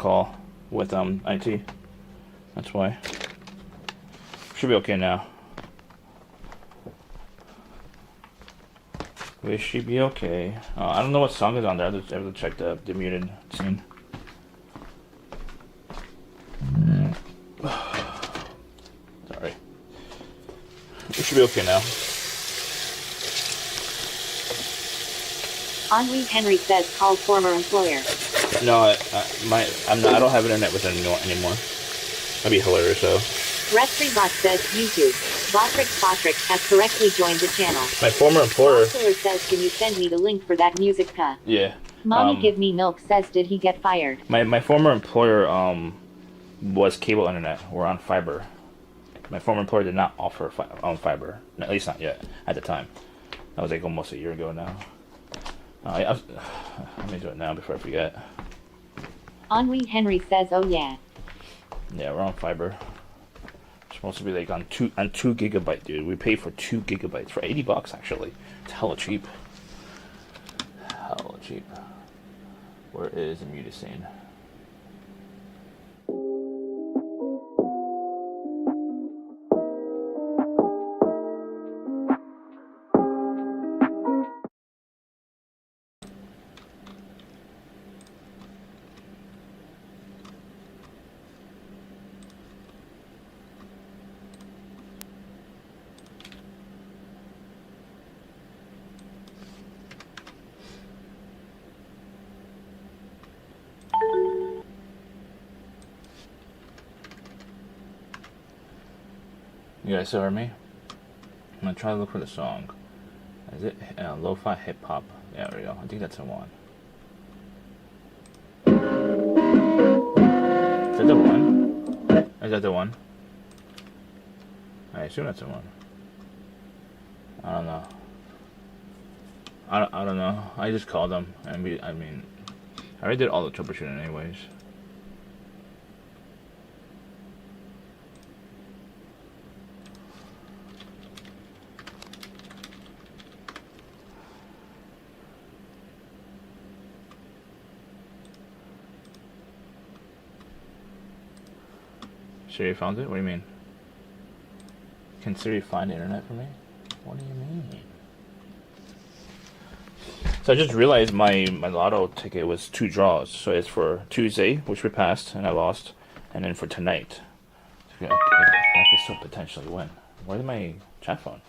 call with IT. That's why. Should be okay now. We should be okay. I don't know what song is on there. I have to check the muted scene. Sorry. We should be okay now. Henri Henry says call former employer. No, I don't have internet with them anymore. That'd be hilarious though. Restrybot says YouTube. Botrick has correctly joined the channel. My former employer says, can you send me the link for that music cut? Yeah. Mommy give me milk says, did he get fired? My former employer was cable internet. We're on fiber. My former employer did not offer on fiber, at least not yet at the time. That was like almost a year ago now. Let me do it now before I forget. Henri Henry says, oh yeah. Yeah, we're on fiber. It's supposed to be like on 2 gigabyte, dude. We pay for 2 gigabytes for $80 actually. It's hella cheap. Hella cheap. Where is the muted scene? You guys still hear me? I'm gonna try to look for the song. Is it lo-fi hip hop? Yeah, there we go. I think that's the one. Is that the one? Is that the one? I assume that's the one. I don't know. I don't know. I just called them, and I mean, I already did all the troubleshooting anyways. Siri found it? What do you mean? Can Siri find the internet for me? What do you mean? So I just realized my lotto ticket was 2 draws. So it's for Tuesday, which we passed, and I lost. And then for tonight. I could still potentially win. Where's my chat phone?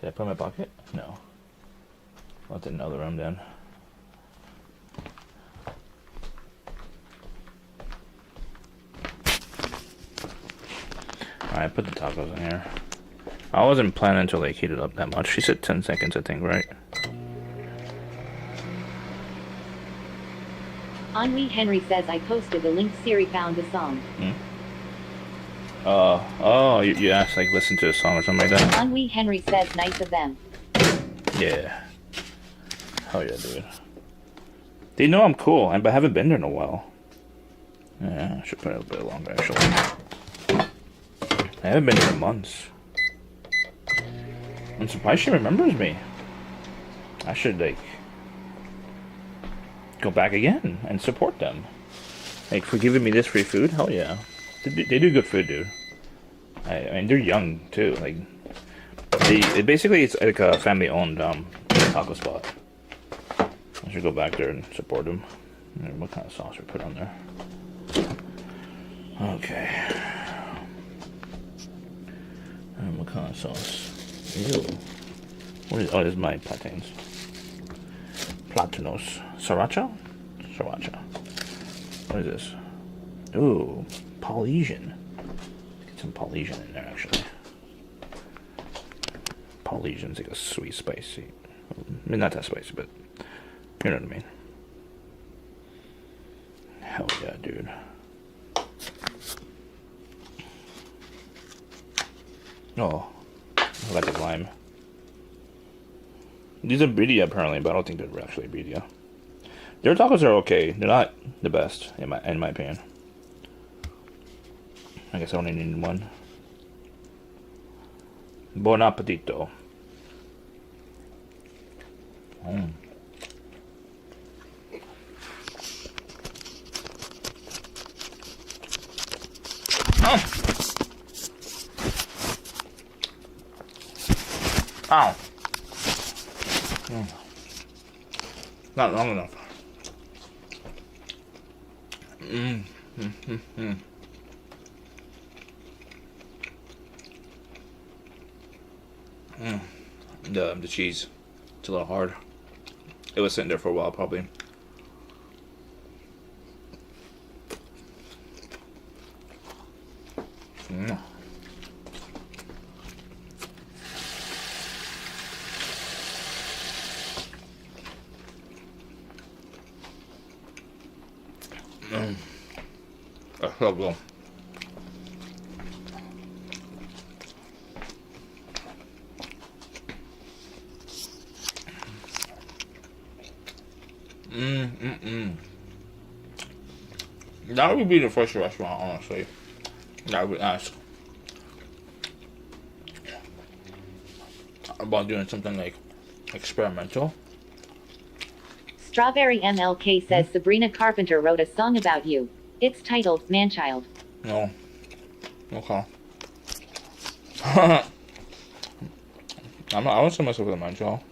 Did I put it in my pocket? No. I'll have to know the room then. Alright, put the tacos in here. I wasn't planning to like heat it up that much. She said 10 seconds, I think, right? Henri Henry says I posted the link. Siri found the song. Oh, you asked like listen to a song or something like that? Henri Henry says nice of them. Yeah. Hell yeah, dude. They know I'm cool, but I haven't been there in a while. Yeah, I should put it a bit longer actually. I haven't been here in months. I'm surprised she remembers me. I should, like, go back again and support them. Like, for giving me this free food? Hell yeah. They do good food, dude. I mean, they're young, too. Like, basically, it's like a family-owned taco spot. I should go back there and support them. What kind of sauce we put on there? Okay. What kind of sauce? Ew. What is? Oh, this is my plantains. Platanos. Sriracha? Sriracha. What is this? Ooh, Polynesian. Let's get some Polynesian in there, actually. Polynesian's like a sweet, spicy. I mean, not that spicy, but you know what I mean. Hell yeah, dude. Oh, I like the lime. These are birria apparently, but I don't think they're actually birria. Their tacos are okay. They're not the best in my opinion. I guess I only need one. Buon appetito. Ow. Not long enough. The cheese, it's a little hard. It was sitting there for a while, probably. That's so good. That would be the first restaurant, honestly, that I would ask about doing something like experimental. Strawberry MLK says Sabrina Carpenter wrote a song about you. It's titled Manchild. No. Okay. I want to mess up with a manchild.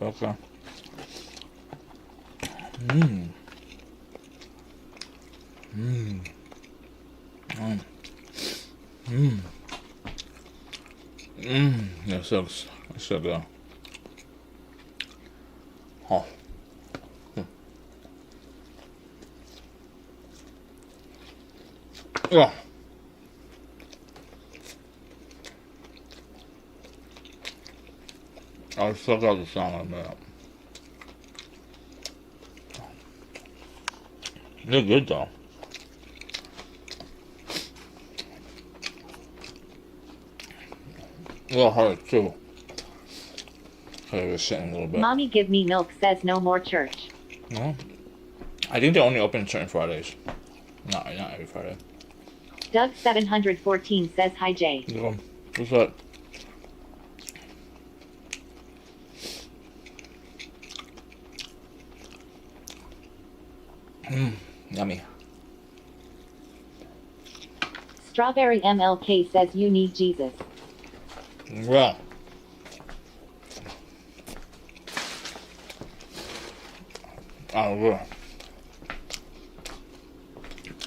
Okay. Yeah, so good. Oh. Yeah. I still got the sound on that. They're good though. A little hard too. I was sitting a little bit. Mommy Give Me Milk says no more church. No. I think they only open certain Fridays. Not every Friday. Doug 714 says hi Jay. Yeah. What's that? Yummy. Strawberry MLK says you need Jesus. Well. Yeah.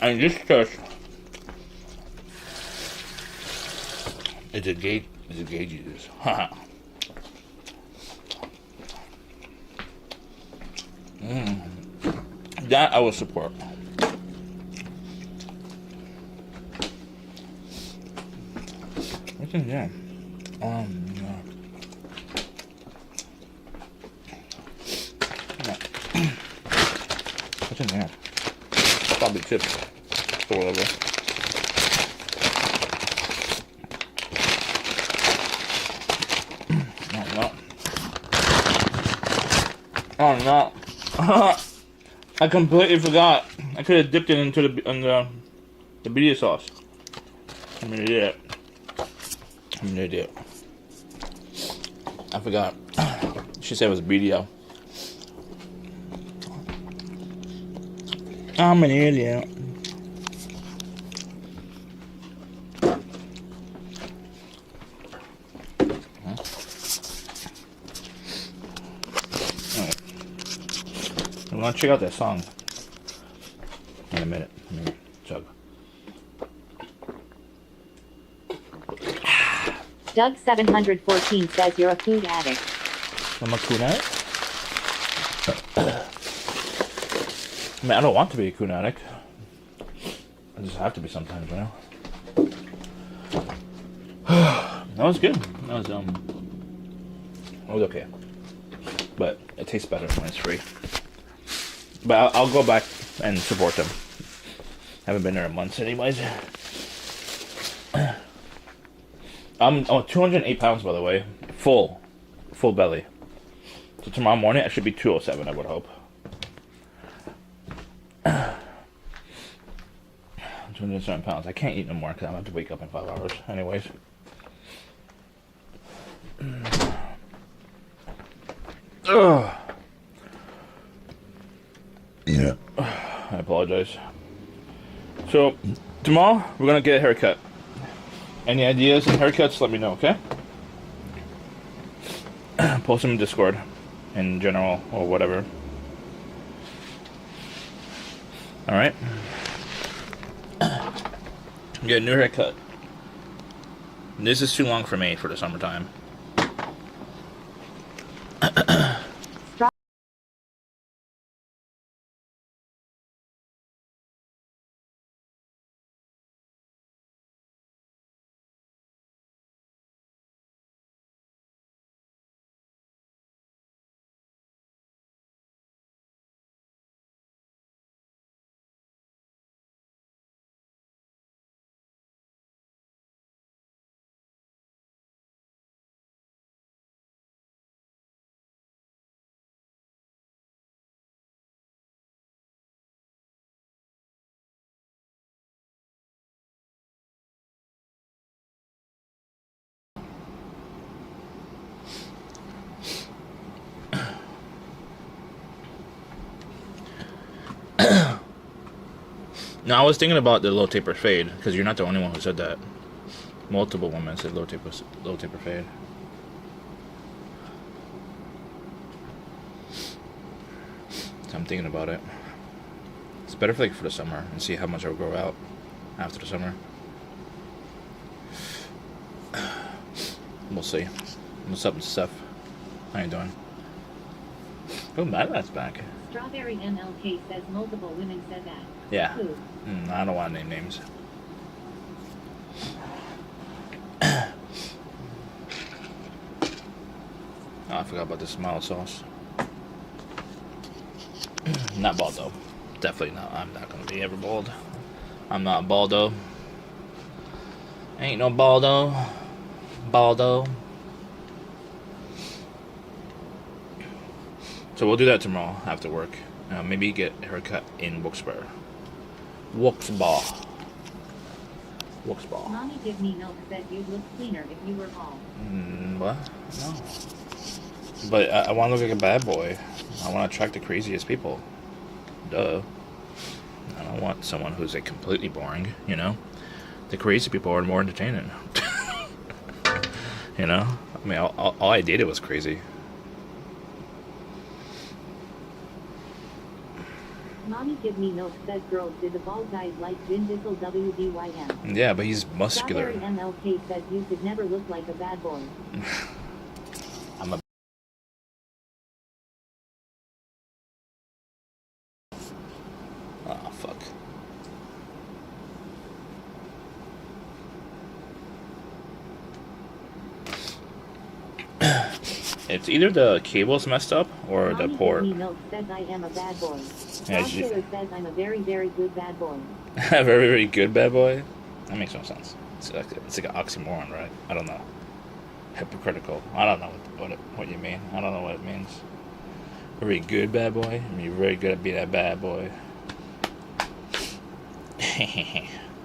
And this church is a gay Jesus. That I will support. What's in there? No. What's in there? Probably chips or whatever. No. Oh no! I completely forgot. I could have dipped it into the birria sauce. I'm an idiot. I forgot. She said it was birria. I'm an idiot. I'm gonna check out that song in a minute. Chug. Doug 714 says you're a food addict. I'm a food addict? I mean, I don't want to be a coon addict. I just have to be sometimes, you know? That was good. That was okay. But it tastes better when it's free. But I'll go back and support them. Haven't been there in months anyways. I'm 208 pounds, by the way. Full belly. So tomorrow morning I should be 207, I would hope. 207 pounds. I can't eat no more because I'm going to have to wake up in 5 hours anyways. Ugh. Yeah. I apologize. So, tomorrow we're going to get a haircut. Any ideas on haircuts, let me know, okay? Post them in Discord, in general or whatever. All right. Get a new haircut. This is too long for me for the summertime. No, I was thinking about the low taper fade because you're not the only one who said that. Multiple women said low taper fade. So I'm thinking about it. It's better for the summer and see how much I'll grow out after the summer. We'll see. What's up, Steph? How you doing? Oh, Madman's back. Strawberry MLK says multiple women said that. Yeah. Who? I don't want to name names. Oh, I forgot about the smile sauce. Not Baldo. Definitely not. I'm not going to be ever bald. I'm not Baldo. Ain't no Baldo. Baldo. So we'll do that tomorrow after work. Maybe get a haircut in Wilkes-Barre. Wilkes-Barre. Mommy give me milk said you'd look cleaner if you were bald. What? No. But I want to look like a bad boy. I want to attract the craziest people. Duh. I don't want someone who's like completely boring, you know? The crazy people are more entertaining. You know? I mean, all I dated was crazy. Mommy give me milk said girls did the bald guys like Vin Diesel WDYM. Yeah, but he's muscular. Strawberry MLK says you could never look like a bad boy. I'm a... Oh, fuck. It's either the cable's messed up or Mommy the port. give me milk says I am a bad boy. Yeah, Taylor says I'm a very, very good bad boy. Very, very good bad boy? That makes no sense. It's like an oxymoron, right? I don't know. Hypocritical. I don't know what you mean. I don't know what it means. Very good bad boy? I mean, you're very good at being a bad boy.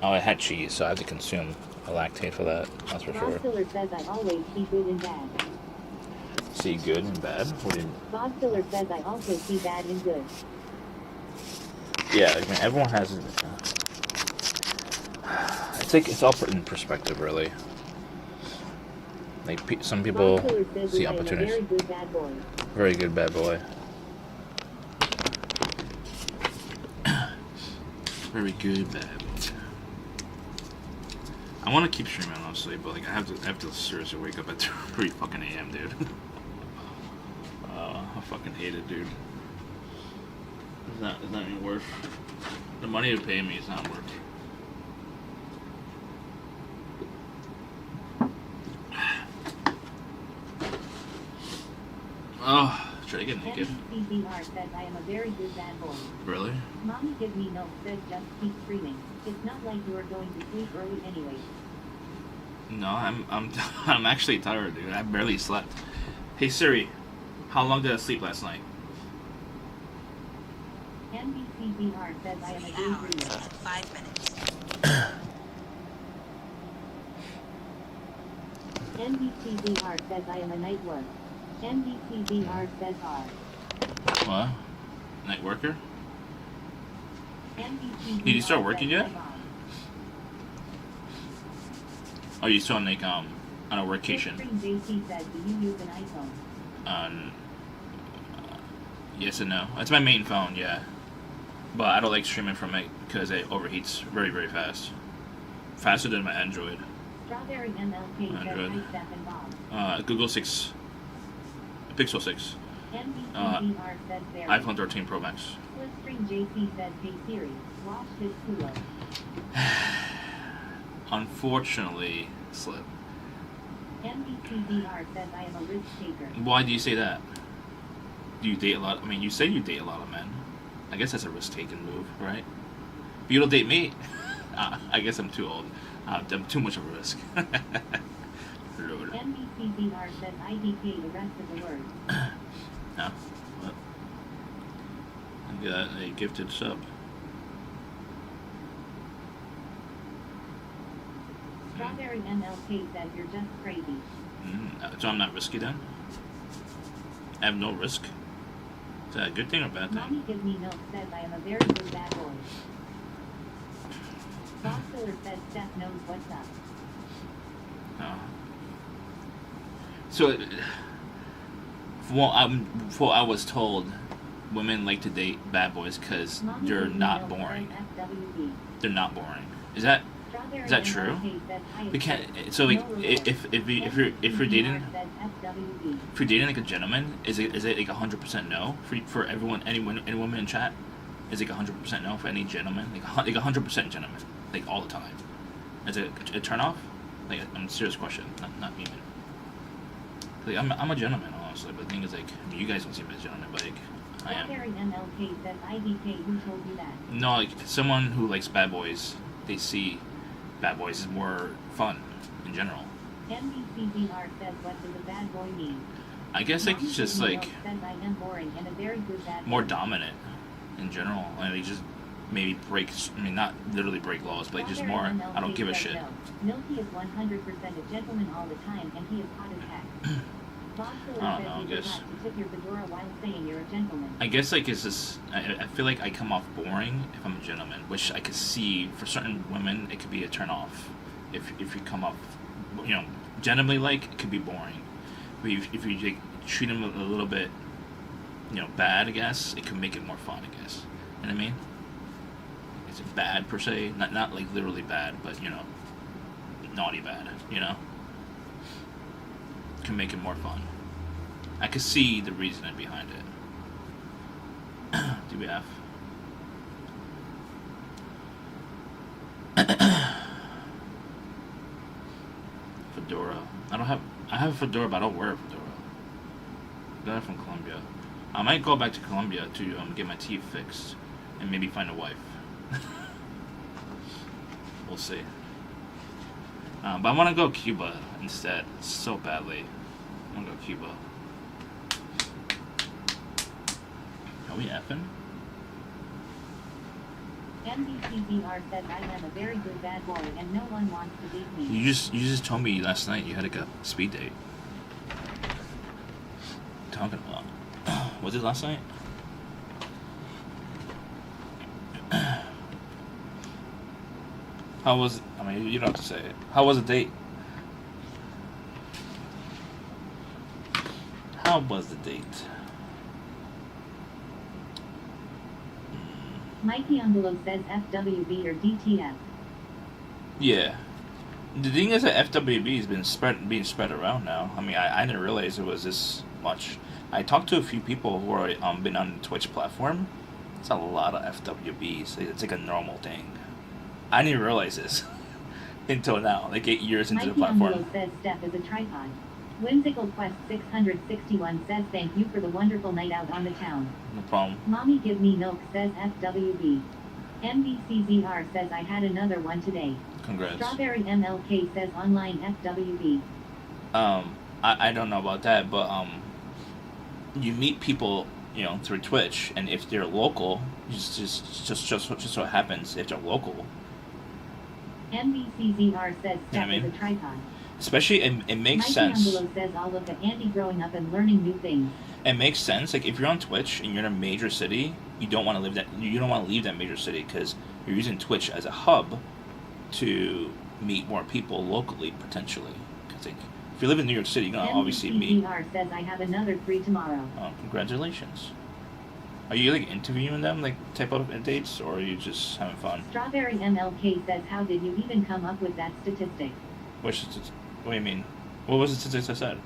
Oh, I had cheese, so I have to consume a lactate for that. That's for sure. Taylor says I always see good and bad. See good and bad? What do you... Bob Tiller says I also see bad and good. Yeah, I mean, everyone has... It's all put in perspective, really. Like, some people see opportunities. Very good bad boy. Very good bad boy. Very good bad boy. I want to keep streaming, honestly, but like I have to seriously wake up at 3 fucking a.m., dude. I fucking hate it, dude. It's not even worth. The money to pay me is not worth. Oh, should I get naked? CBR says I am a very good bad boy. Really? Mommy give me milk says just keep streaming. It's not like you are going to sleep early anyway. No, I'm actually tired, dude. I barely slept. Hey Siri, how long did I sleep last night? NBCBR says I am a good dreamer. 5 minutes. NBCBR says I am a night work. NBCBR says R. What? Night worker? NBCBR Did you start working says yet? Oh, you still on like on a workation? JC says, do you use an iPhone? Um, yes and no. It's my main phone, yeah. But I don't like streaming from it because it overheats very, very fast. Faster than my Android. Strawberry MLK says Android. hi Steph and Bob. Google 6. Pixel 6. NBCBR says very. iPhone 13 Pro Max. Slipstream JC says hey Siri, wash his culo. Unfortunately, Slip. NBCBR says I am a risk taker. Why do you say that? Do you date a lot? I mean, you say you date a lot of men. I guess that's a risk-taking move, right? But you don't date me. I guess I'm too old. I'm too much of a risk. Lord. NBCBR says IDK the rest of the word. No. What? I got a gifted sub. Strawberry MLK says you're just crazy. So I'm not risky then? I have no risk? Is that a good thing or a bad thing? Mommy Give Me Milk says I am a very good bad boy. Bob Filler says Steph knows what's up. Oh. So, from what I was told, women like to date bad boys because Mommy they're Give Me not Milk boring. says FWB. They're not boring. Is that Strawberry Is that true? MLK says hi we can't? Steph. So like, No reward. if you're dating. NBCBR says FWB. If you're dating like a gentleman, is it like 100% no for everyone, any woman in chat? Is it like 100% no for any gentleman? Like 100% gentleman, like all the time. Is it a turn off? Like I'm a serious question, not even. Like I'm a gentleman honestly, but the thing is like you guys don't see me as a gentleman, but like I am. Strawberry MLK says IDK. Who told you that? No, like someone who likes bad boys, they see bad boys as more fun in general. NBCBR says what does a bad boy mean? I guess like Mommy it's just Give Me like Milk says I am boring and a very good bad more boy. dominant in general. Like they just maybe break. I mean, not literally break laws, but like just more. I don't give a shit. Milky is 100% a gentleman all the time, and he is hot as heck. Bob Filler I don't says know, I you guess. forgot to tip your fedora while saying you're a gentleman. I guess like it's just. I feel like I come off boring if I'm a gentleman, which I could see for certain women it could be a turn off. If you come off, gentlemanly like it could be boring. But if you like, treat them a little bit, bad, I guess it could make it more fun. I guess. You know what I mean? Is it bad per se? Not like literally bad, but naughty bad. Can make it more fun. I could see the reasoning behind it. Do we have? Fedora. I have a fedora, but I don't wear a fedora. Got it from Colombia. I might go back to Colombia to get my teeth fixed and maybe find a wife. We'll see. But I want to go Cuba instead, so badly. I want to go Cuba. Are we effing? NBCBR says I am a very good bad boy, and no one wants to date me. You just told me last night you had like a speed date. What are you talking about? Was it last night? How was? I mean, you don't have to say it. How was the date? How was the date? Mikey Envelope says FWB or DTF. Yeah. The thing is that FWB has been being spread around now. I mean, I didn't realize it was this much. I talked to a few people who are been on the Twitch platform. It's a lot of FWBs. It's like a normal thing. I didn't realize this until now, like 8 years into the Mikey platform. Envelope says Steph is a tripod. Whimsical Quest 661 says thank you for the wonderful night out on the town. No problem. Mommy Give Me Milk says FWB. MBCZR says I had another one today. Congrats. Strawberry MLK says online FWB. I don't know about that, but you meet people, through Twitch, and if they're local, just so happens if they're local. MBCZR says You know what I Steph is mean? a tripod. Especially, it makes Mikey sense. Envelope says all of the Andy growing up and learning new things. It makes sense. Like if you're on Twitch and you're in a major city, you don't want to leave that major city because you're using Twitch as a hub to meet more people locally potentially. Because like If you live in New York City, you're gonna obviously meet. MCCR says I have another free tomorrow. Oh, congratulations. Are you like interviewing them, like type of dates, or are you just having fun? Strawberry MLK says, how did you even come up with that statistic? What do you mean? What was the statistics I said?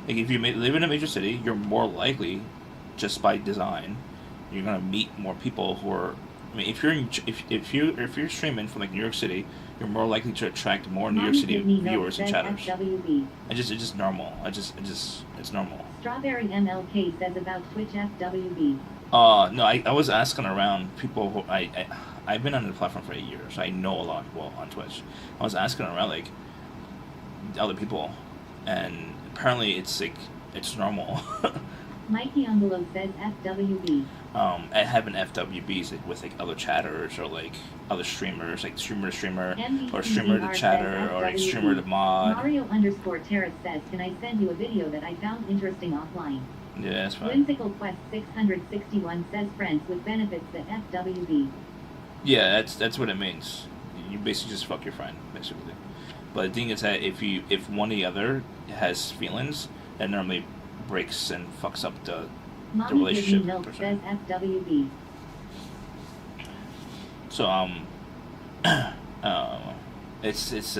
Like, if you live in a major city, you're more likely, just by design, you're gonna meet more people who are. I mean, if you're streaming from like New York City, you're more likely to attract more New York City viewers and chatters. FWB. It's just normal. It's normal. Strawberry MLK says about Twitch FWB. No, I was asking around people who I've been on the platform for 8 years. I know a lot of people on Twitch. I was asking around like other people, and apparently it's like it's normal. Mikey Angelo says FWB. Having FWBs with like other chatters or like other streamers, like streamer to streamer, or streamer to chatter, or like streamer to mod. Mario_Terrace says, can I send you a video that I found interesting offline? Yeah, that's fine. Whimsical Quest 661 says friends with benefits at FWB. Yeah, that's what it means. You basically just fuck your friend, basically. But the thing is that if one or the other has feelings, that normally breaks and fucks up the relationship. Milk says FWB. So it's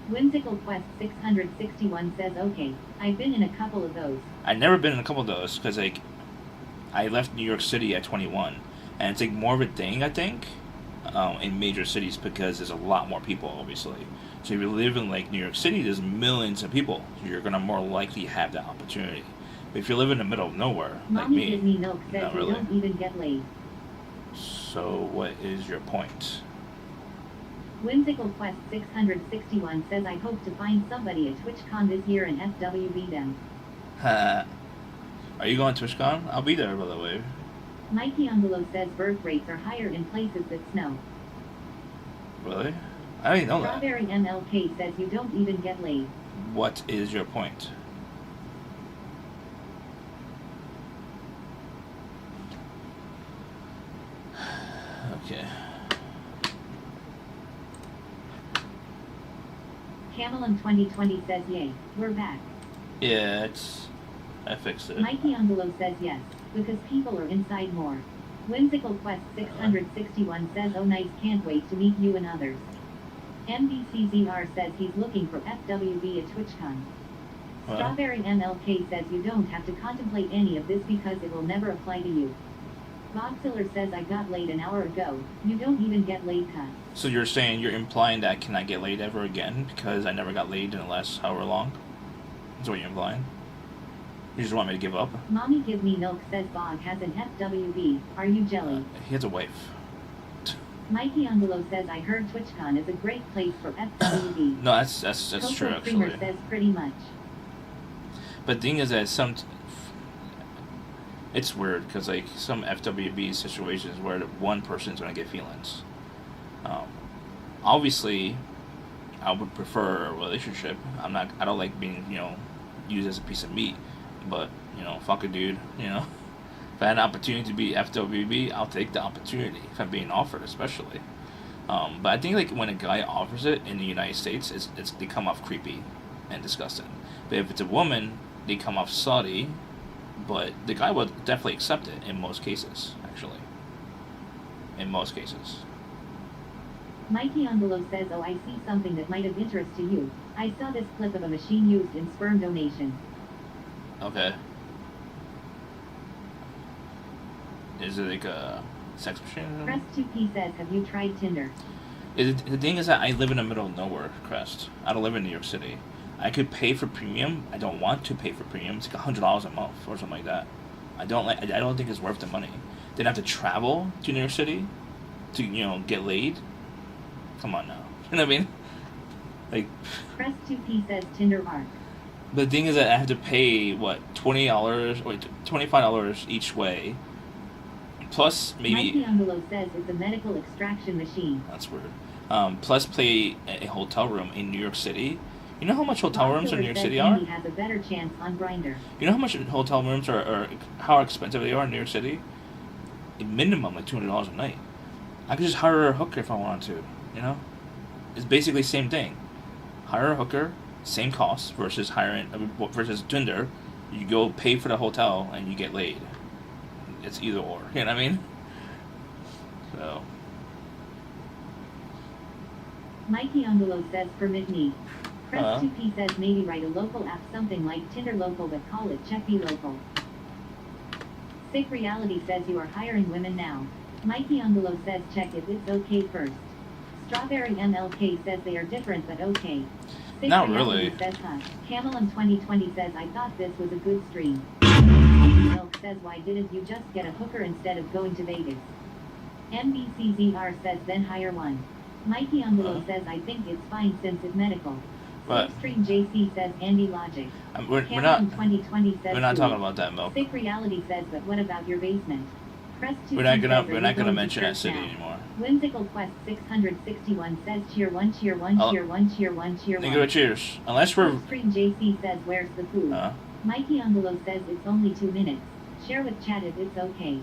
Whimsical Quest 661 says, okay, I've been in a couple of those. I've never been in a couple of those because like I left New York City at 21, and it's like more of a thing I think in major cities because there's a lot more people obviously. So if you live in like New York City, there's millions of people, so you're gonna more likely have that opportunity. But if you live in the middle of nowhere, like Mommy me, Give Me Milk says not you really. don't even get laid. So what is your point? Whimsical Quest 661 says I hope to find somebody at TwitchCon this year and FWB them. Are you going to TwitchCon? I'll be there, by the way. Mikey Angelo says birth rates are higher in places that snow. Really? I didn't know that. Strawberry MLK says you don't even get laid. What is your point? Okay. Camelon 2020 says yay, we're back. Yeah, I fixed it. Mikey Angelo says yes, because people are inside more. Whimsical Quest 661 says oh nice, can't wait to meet you and others. MBCZR says he's looking for FWB at TwitchCon. What? Strawberry MLK says you don't have to contemplate any of this because it will never apply to you. Boxiller says I got laid an hour ago, you don't even get laid cut. So you're implying that I cannot get laid ever again because I never got laid in the last however long? That's what you're implying? You just want me to give up? Mommy Give Me Milk says Bog has an FWB, are you jelly? He has a wife. Mikey Angelo says I heard TwitchCon is a great place for FWB. No, that's true Coco Creamer actually. says pretty much. But the thing is that it's weird because like some FWB situations where one person's gonna get feelings. Obviously, I would prefer a relationship. I don't like being used as a piece of meat. But fuck a dude. If I had an opportunity to be FWB, I'll take the opportunity if I'm being offered, especially. But I think like when a guy offers it in the United States, they come off creepy and disgusting. But if it's a woman, they come off slutty. But the guy would definitely accept it in most cases, actually. In most cases. Mikey Angelo says oh I see something that might of interest to you. I saw this clip of a machine used in sperm donation. Okay. Is it like a sex machine? Crest 2P says have you tried Tinder? The thing is that I live in the middle of nowhere, Crest. I don't live in New York City. I could pay for premium. I don't want to pay for premium. It's like $100 a month or something like that. I don't think it's worth the money. Then I have to travel to New York City to get laid. Come on now. You know what I mean? Like. Crest 2P says Tinder arc. But the thing is that I have to pay what $25 each way. Plus maybe. Mikey Angelo says it's a medical extraction machine. That's weird. Plus play a hotel room in New York City. You know how much hotel rooms in New York City are? He has a better chance on Grindr. You know how much hotel rooms are how expensive they are in New York City? A minimum like $200 a night. I could just hire a hooker if I wanted to. It's basically the same thing. Hire a hooker, same cost versus hiring versus Tinder. You go pay for the hotel and you get laid. It's either or. You know what I mean? So. Mikey Angelo says permit me. Press 2P says maybe write a local app something like Tinder Local but call it Checky Local. Sick Reality says you are hiring women now. Mikey Angelo says check if it's okay first. Strawberry MLK says they are different but okay. Sick Not Reality really. says huh. Camelum 2020 says I thought this was a good stream. Milk says why didn't you just get a hooker instead of going to Vegas? NBCZR says then hire one. Mikey Angelo says I think it's fine since it's medical. But Slipstream JC says Andy Logic. we're not 2020 says we're not cool. talking about that, Milk. Sick Reality says but what about your basement? Press 2 We're not gonna mention that city anymore. Whimsical Quest 661 says cheer 1 cheer 1 cheer 1 cheer 1 cheer 1. They go cheers. Unless we're Slipstream JC says where's the food? Mikey Angelo says it's only 2 minutes. Share with chat if it's okay.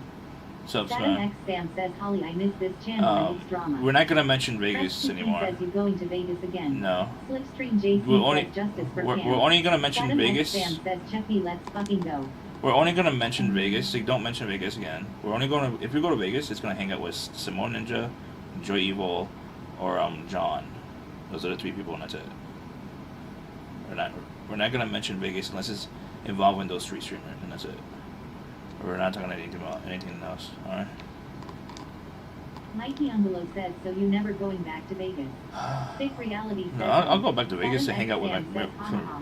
Saturn X Sam says Holly I miss this channel and its drama. We're not gonna mention Vegas Press 2P anymore. says you going to Vegas again. No. Slipstream JC says justice for We're Cam. only gonna mention Saturn X Vegas. Sam says Cheppy let's fucking go. We're only gonna mention Vegas. Like, don't mention Vegas again. We're only gonna if we go to Vegas, it's gonna hang out with Simone Ninja, Joy Evil, or John. Those are the 3 people, and that's it. We're not gonna mention Vegas unless it's involving those 3 streamers, and that's it. We're not talking anything about anything else. All right. Mikey Angelo says, so you never going back to Vegas. Sick Reality says, No, I'll go back to Vegas to Saturn hang out with X my Sam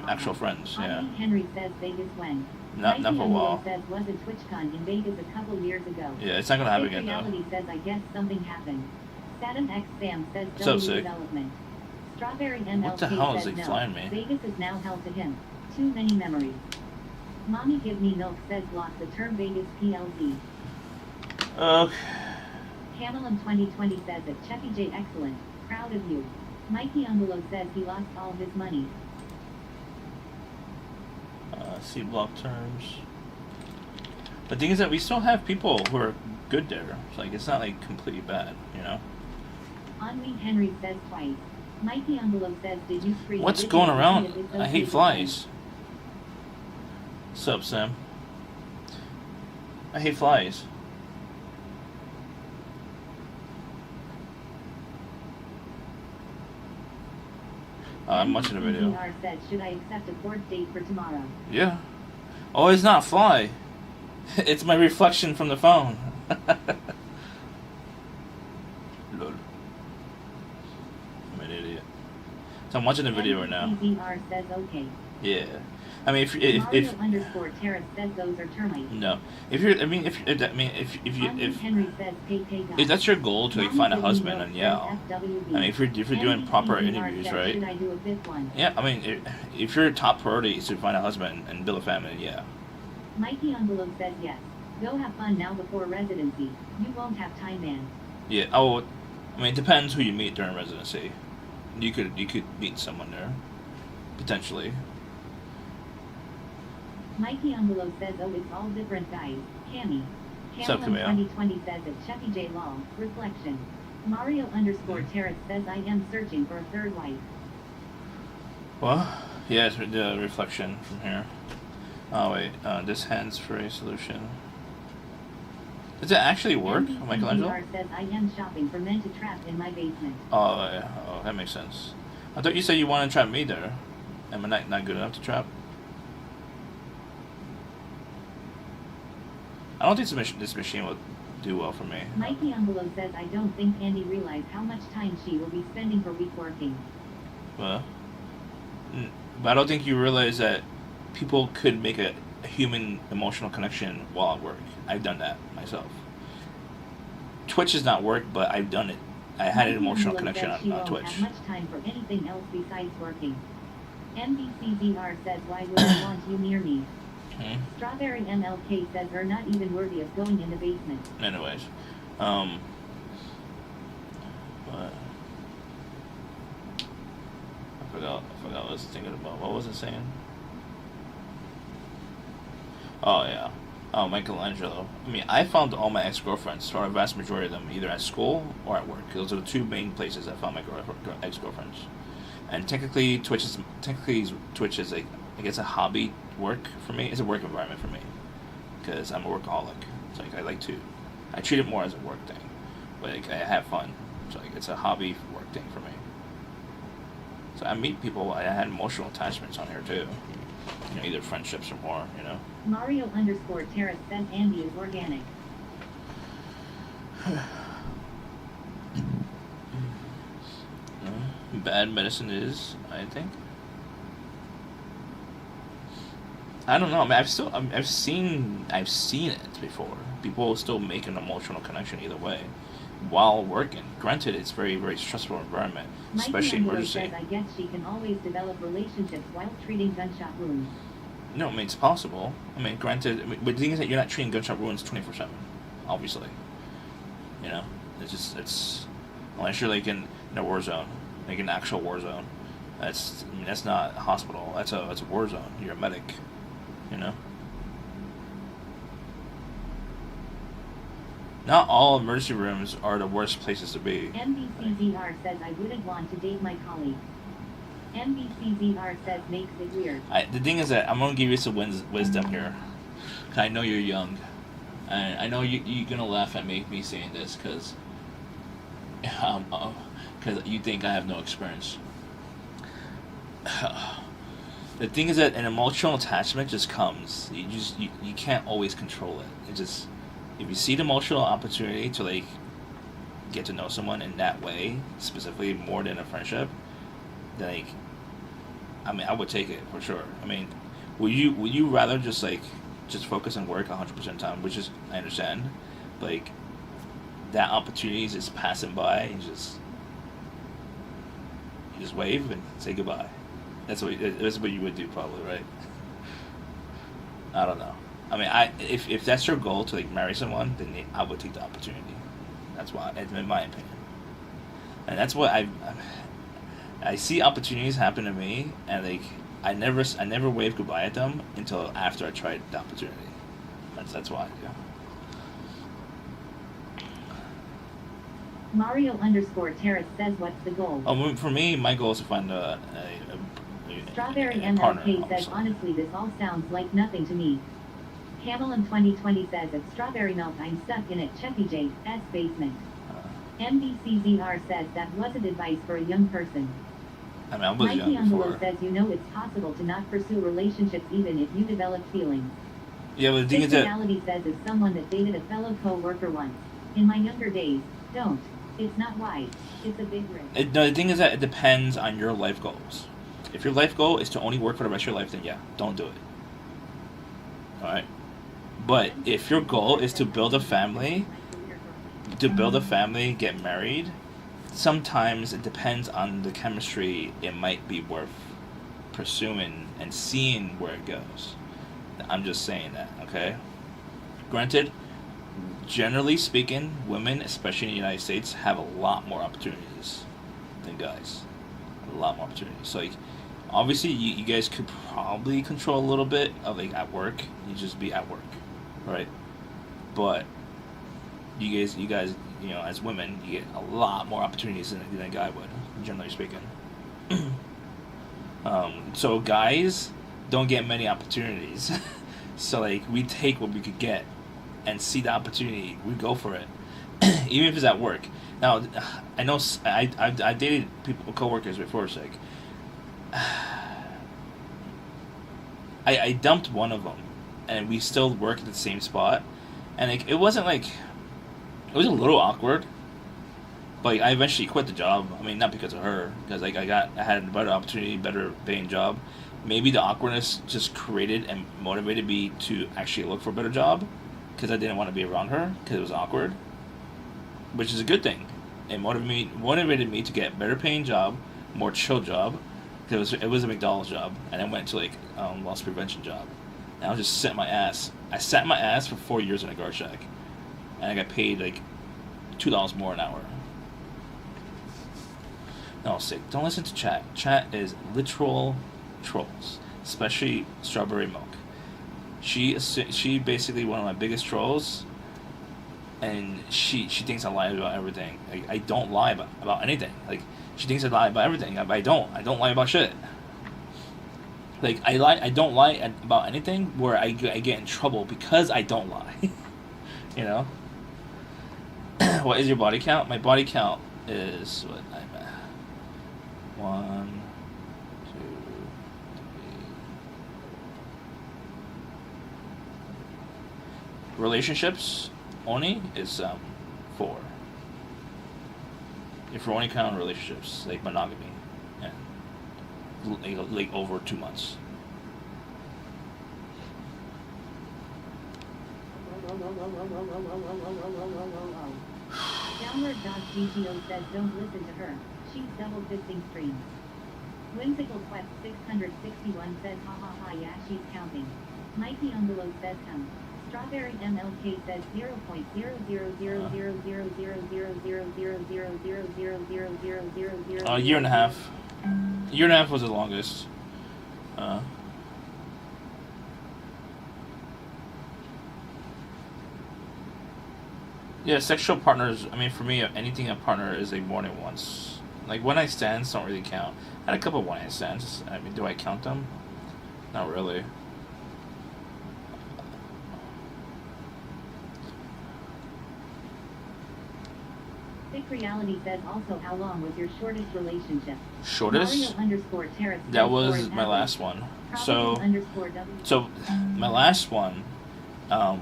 says, actual friends. Yeah. Audrey Henry says Vegas when? Not for a Mikey while. Angelo says wasn't TwitchCon in Vegas a couple years ago. Yeah, it's not gonna happen Sick again though. Reality says I guess something happened. Saturn X Sam says So W sick. Development. Strawberry MLK What the hell is says he no. flying me? Vegas is now hell to him. Too many memories. Mommy Give Me Milk says block the term Vegas PLZ. Okay. Camelum 2020 says that Cheppy J excellent, proud of you. Mikey Angelo says he lost all his money. C block terms. The thing is that we still have people who are good there. It's like it's not like completely bad, you know. Henri Henry says twice. Mikey Angelo says did you scream? What's going around? I hate flies. Sup, Sam? I hate flies. I'm watching the video. NBCR said, should I accept a 4th date for tomorrow? Yeah. Oh, it's not fly. It's my reflection from the phone. Lol. I'm an idiot. So I'm watching the video right now. NBCR says okay. Yeah. I mean, if Mario underscore Terrace says those are termites. no, if you're, I mean, if Henry says pay God. if that's your goal to like find a Mommy husband, Give then Me yeah. Milk says FWB. I mean, if you're doing proper NBCR interviews, says, right? Should I do a 5th one? Yeah, I mean, if your top priority is to find a husband and build a family, yeah. Mikey Angelo says yes. Go have fun now before residency. You won't have time, man. Yeah. Oh, I mean, it depends who you meet during residency. You could meet someone there, potentially. Mikey Angelo says, oh, it's all different guys. Cammy. What's up, Camelum Camille? 2020 says that Cheppy J Law. Reflection. Mario underscore Terrace says I am searching for a 3rd wife. Well, yeah, it's the reflection from here. Oh wait, this hands-free solution. Does it actually work, Michelangelo? NBCR says I am shopping for men to trap in my basement. Oh, yeah. Oh, that makes sense. I thought you said you wanted to trap me there. Am I not good enough to trap? I don't think this machine will do well for me. Mikey Angelo says I don't think Andy realized how much time she will be spending per week working. Well, but I don't think you realize that people could make a human emotional connection while at work. I've done that myself. Twitch does not work, but I've done it. I had an Mikey emotional Angelo connection says she on won't Twitch. have much time for anything else besides working. NBCZR says why would I want you near me? Strawberry MLK says are not even worthy of going in the basement. Anyways, but I forgot what I was thinking about. What was it saying? Oh yeah. Oh, Michelangelo. I mean, I found all my ex-girlfriends, or a vast majority of them, either at school or at work. Those are the 2 main places I found my ex-girlfriends. And Twitch is like, I guess, a hobby work for me. It's a work environment for me because I'm a workaholic. It's like I treat it more as a work thing, but like I have fun. So like it's a hobby work thing for me. So I meet people. I had emotional attachments on here too. Either friendships or more. Mario_Terrace says Andy is organic. Bad medicine is, I think. I don't know. I mean, I've seen it before. People still make an emotional connection either way, while working. Granted, it's very, very stressful environment, especially emergency. Says, I guess she can always develop relationships while treating gunshot wounds. No, I mean it's possible. I mean, granted, but the thing is that you're not treating gunshot wounds 24/7, obviously. It's unless you're like in a war zone, like an actual war zone. That's not a hospital. That's a war zone. You're a medic. Not all emergency rooms are the worst places to be. MBCZR says I wouldn't want to date my colleague. MBCZR says makes it weird. The thing is that I'm gonna give you some wisdom here. I know you're young, and I know you're gonna laugh at me saying this because you think I have no experience. The thing is that an emotional attachment just comes. You can't always control it. It just, if you see the emotional opportunity to like get to know someone in that way, specifically more than a friendship, then like, I mean, I would take it for sure. I mean, would you rather just focus on work 100% of the time, which is, I understand, like that opportunity is just passing by and you just wave and say goodbye. That's what you would do probably, right? I don't know. I mean, if that's your goal to like marry someone, then I would take the opportunity. That's why, in my opinion, and that's what I see opportunities happen to me, and like I never wave goodbye at them until after I tried the opportunity. That's why I do. Mario_Terrace says what's the goal? Oh, for me, my goal is to find a Strawberry partner, MLK says obviously. honestly this all sounds like nothing to me. Camelin 2020 says at Strawberry Milk I'm stuck in it Cheppy J's basement. MBCZR says that wasn't advice for a young person. I mean, I was young Mikey before. Angelo says it's possible to not pursue relationships even if you develop feelings. Yeah, but the thing is that Reality says as someone that dated a fellow co-worker once. In my younger days, don't. It's not wise. It's a big risk. the thing is that it depends on your life goals. If your life goal is to only work for the rest of your life, then yeah, don't do it. Alright? But if your goal is to build a family, get married, sometimes it depends on the chemistry. It might be worth pursuing and seeing where it goes. I'm just saying that, okay? Granted, generally speaking, women, especially in the United States, have a lot more opportunities than guys. A lot more opportunities. So, like, obviously, you guys could probably control a little bit of, like, at work. You just be at work, right? But you guys, as women, you get a lot more opportunities than a guy would, generally speaking. So guys don't get many opportunities. So, like, we take what we could get and see the opportunity, we go for it, even if it's at work. Now, I know I dated coworkers before. It's like I dumped one of them, and we still work at the same spot, and like it was a little awkward, but I eventually quit the job. I mean, not because of her, because like I had a better opportunity, better paying job. Maybe the awkwardness just created and motivated me to actually look for a better job, because I didn't want to be around her because it was awkward, which is a good thing. It motivated me to get a better paying job, more chill job, because it was a McDonald's job, and I went to like loss prevention job, and I was just sitting my ass. I sat my ass for 4 years in a guard shack, and I got paid like $2 more an hour. No, sick. Don't listen to chat. Chat is literal trolls, especially Strawberry Milk. She basically one of my biggest trolls. and she thinks I lie about everything. Like, I don't lie about anything. Like, she thinks I lie about everything. I don't lie about shit. Like, I don't lie about anything where I get in trouble because I don't lie. You know. What is your body count? My body count is what I'm at. 1, 2, 3. Relationships only is 4. If we're only counting relationships, like monogamy, yeah, like over 2 months. Downward.gto says don't listen to her. She's double fisting streams. Whimsical Quest 661 says ha ha ha yeah she's counting. Mikey Envelope says come. Strawberry MLK says 0.00000000000000000000000000000000000000000000000000000000000000000000000000000000000000000000000000000000000000000000000000000000000000000000000000000000000000000000000000000000000000000000000000000000000000000000000000000000000000000000000000000000000000000000000000000000000000000000000000000000000000000000000000000000000000000000000000000000000000000 Yeah, sexual partners. I mean, for me, anything a partner is like more than once. Like one night stands don't really count. I had a couple of one night stands. I mean, do I count them? Not really. Thick Reality says also how long was your shortest relationship? Shortest? Mario_Terrace That was my last one. So my last one, I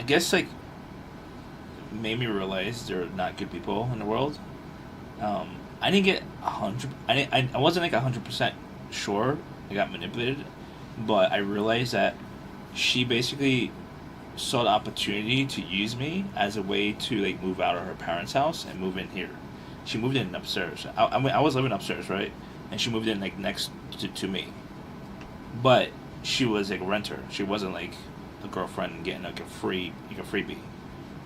guess like made me realize there are not good people in the world. I didn't get 100. I wasn't like 100% sure. I got manipulated, but I realized that she basically saw the opportunity to use me as a way to like move out of her parents' house and move in here. She moved in upstairs. I mean, I was living upstairs, right? And she moved in like next to me. But she was like a renter. She wasn't like a girlfriend getting like a freebie.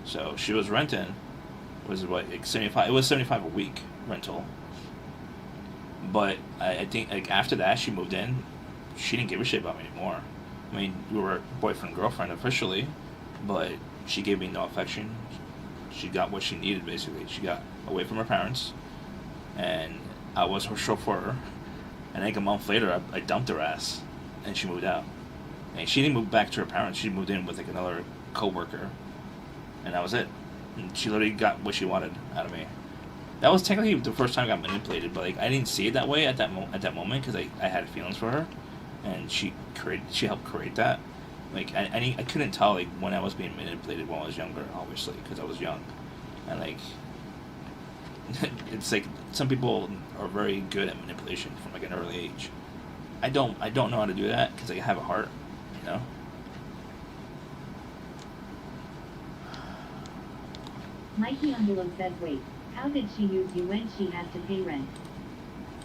So she was renting. Was what like 75? It was 75 a week rental. But I think like after that she moved in. She didn't give a shit about me anymore. I mean, we were boyfriend girlfriend officially, but she gave me no affection. She got what she needed basically. She got away from her parents, and I was her chauffeur. And like a month later, I dumped her ass, and she moved out. And she didn't move back to her parents. She moved in with like another coworker, and that was it. And she literally got what she wanted out of me. That was technically the first time I got manipulated, but like I didn't see it that way at that moment because I had feelings for her, and she helped create that. Like I couldn't tell like when I was being manipulated when I was younger, obviously because I was young, and like it's like some people are very good at manipulation from like an early age. I don't know how to do that because I have a heart, you know. Mikey Envelope says wait, how did she use you when she had to pay rent?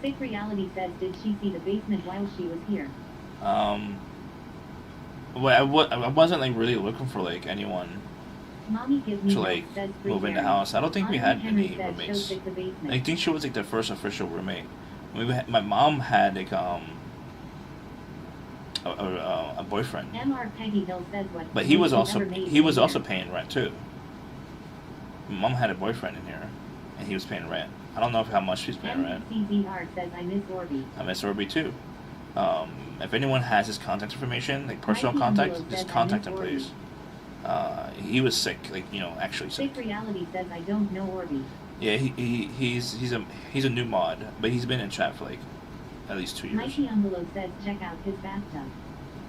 Thick Reality says did she see the basement while she was here? Well, I wasn't like really looking for like anyone Mommy gives me to like move in the house. I don't think we had any roommates. I think she was like the first official roommate. My mom had like a boyfriend. MR Peggy Hill says what? But he was also paying rent too. My mom had a boyfriend in here, and he was paying rent. I don't know how much he's paying rent. CZR says I miss Orby. I miss Orby too. If anyone has his contact information, like personal contact, just contact him, please. He was sick, like actually sick. Thick Reality says I don't know Orby. Yeah, he's a new mod, but he's been in chat for like at least 2 years. Mikey Envelope says check out his bathtub.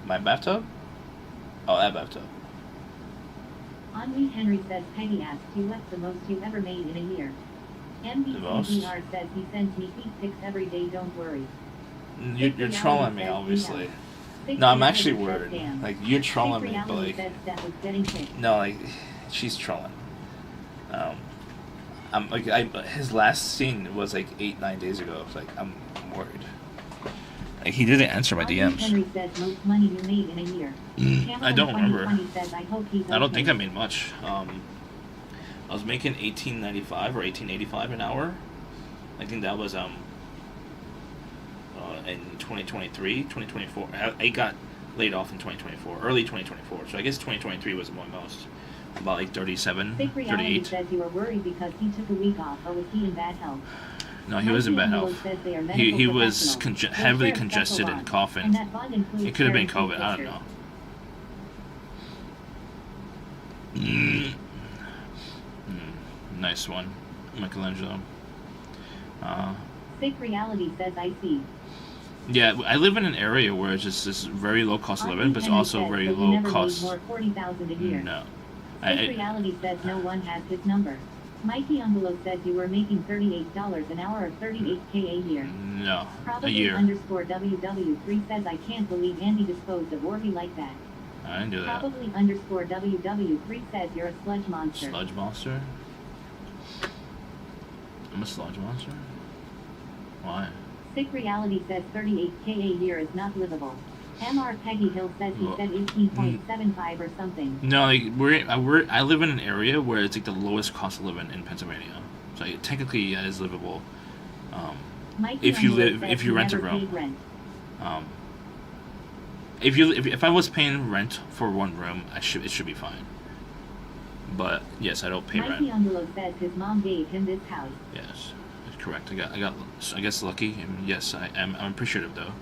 My bathtub? Oh, that bathtub. Henri Henry says Peggy asked you what's the most you ever made in a year. MBCBR says he sends me feet pics every day, don't worry. You're trolling me, obviously. No, I'm actually worried. Like, you're trolling me, but like... No, like, she's trolling. I'm like, his last scene was like 8-9 days ago. It's like, I'm worried. Like, he didn't answer my DMs. Henry says most money you made in a year. I don't remember. Says, I hope he's I don't think I made much. I was making $18.95 or $18.85 an hour. I think that was in 2023, 2024. I got laid off in 2024, early 2024. So I guess 2023 was my most. about like 37, Sick Reality 38. says you are worried because he took a week off, or was he in bad health? No, he was in bad Mikey health. says they are He medical was professionals. They heavily share special congested and bonds, coughing. and that bond includes It could have been sharing COVID. food I don't pictures. know. Mm. Nice one, Michelangelo. Sick Reality says I see. Yeah, I live in an area where it's just this very low cost of living, but it's Henry also says, very but you low never made cost. more 40,000 a year. No. Sick Reality says no one has his number. Mikey Angelo says you were making $38 an hour or 38K a year. No, Probably a year. underscore WW3 says I can't believe Andy disposed of Orby like that. I didn't do that. Probably underscore WW3 says you're a sludge monster. Sludge monster? I'm a sludge monster? Why? Sick Reality says 38K a year is not livable. MR Peggy Hill says he said 18.75 or something. No, like I live in an area where it's like the lowest cost of living in Pennsylvania, so technically yeah, it is livable. Mikey If you Angelo live, says if you he rent a never room. paid rent. If I was paying rent for one room, it should be fine. But yes, I don't pay Mikey rent. Angelo says his mom gave him this house. Yes, that's correct. I got I guess lucky, and yes, I'm appreciative though.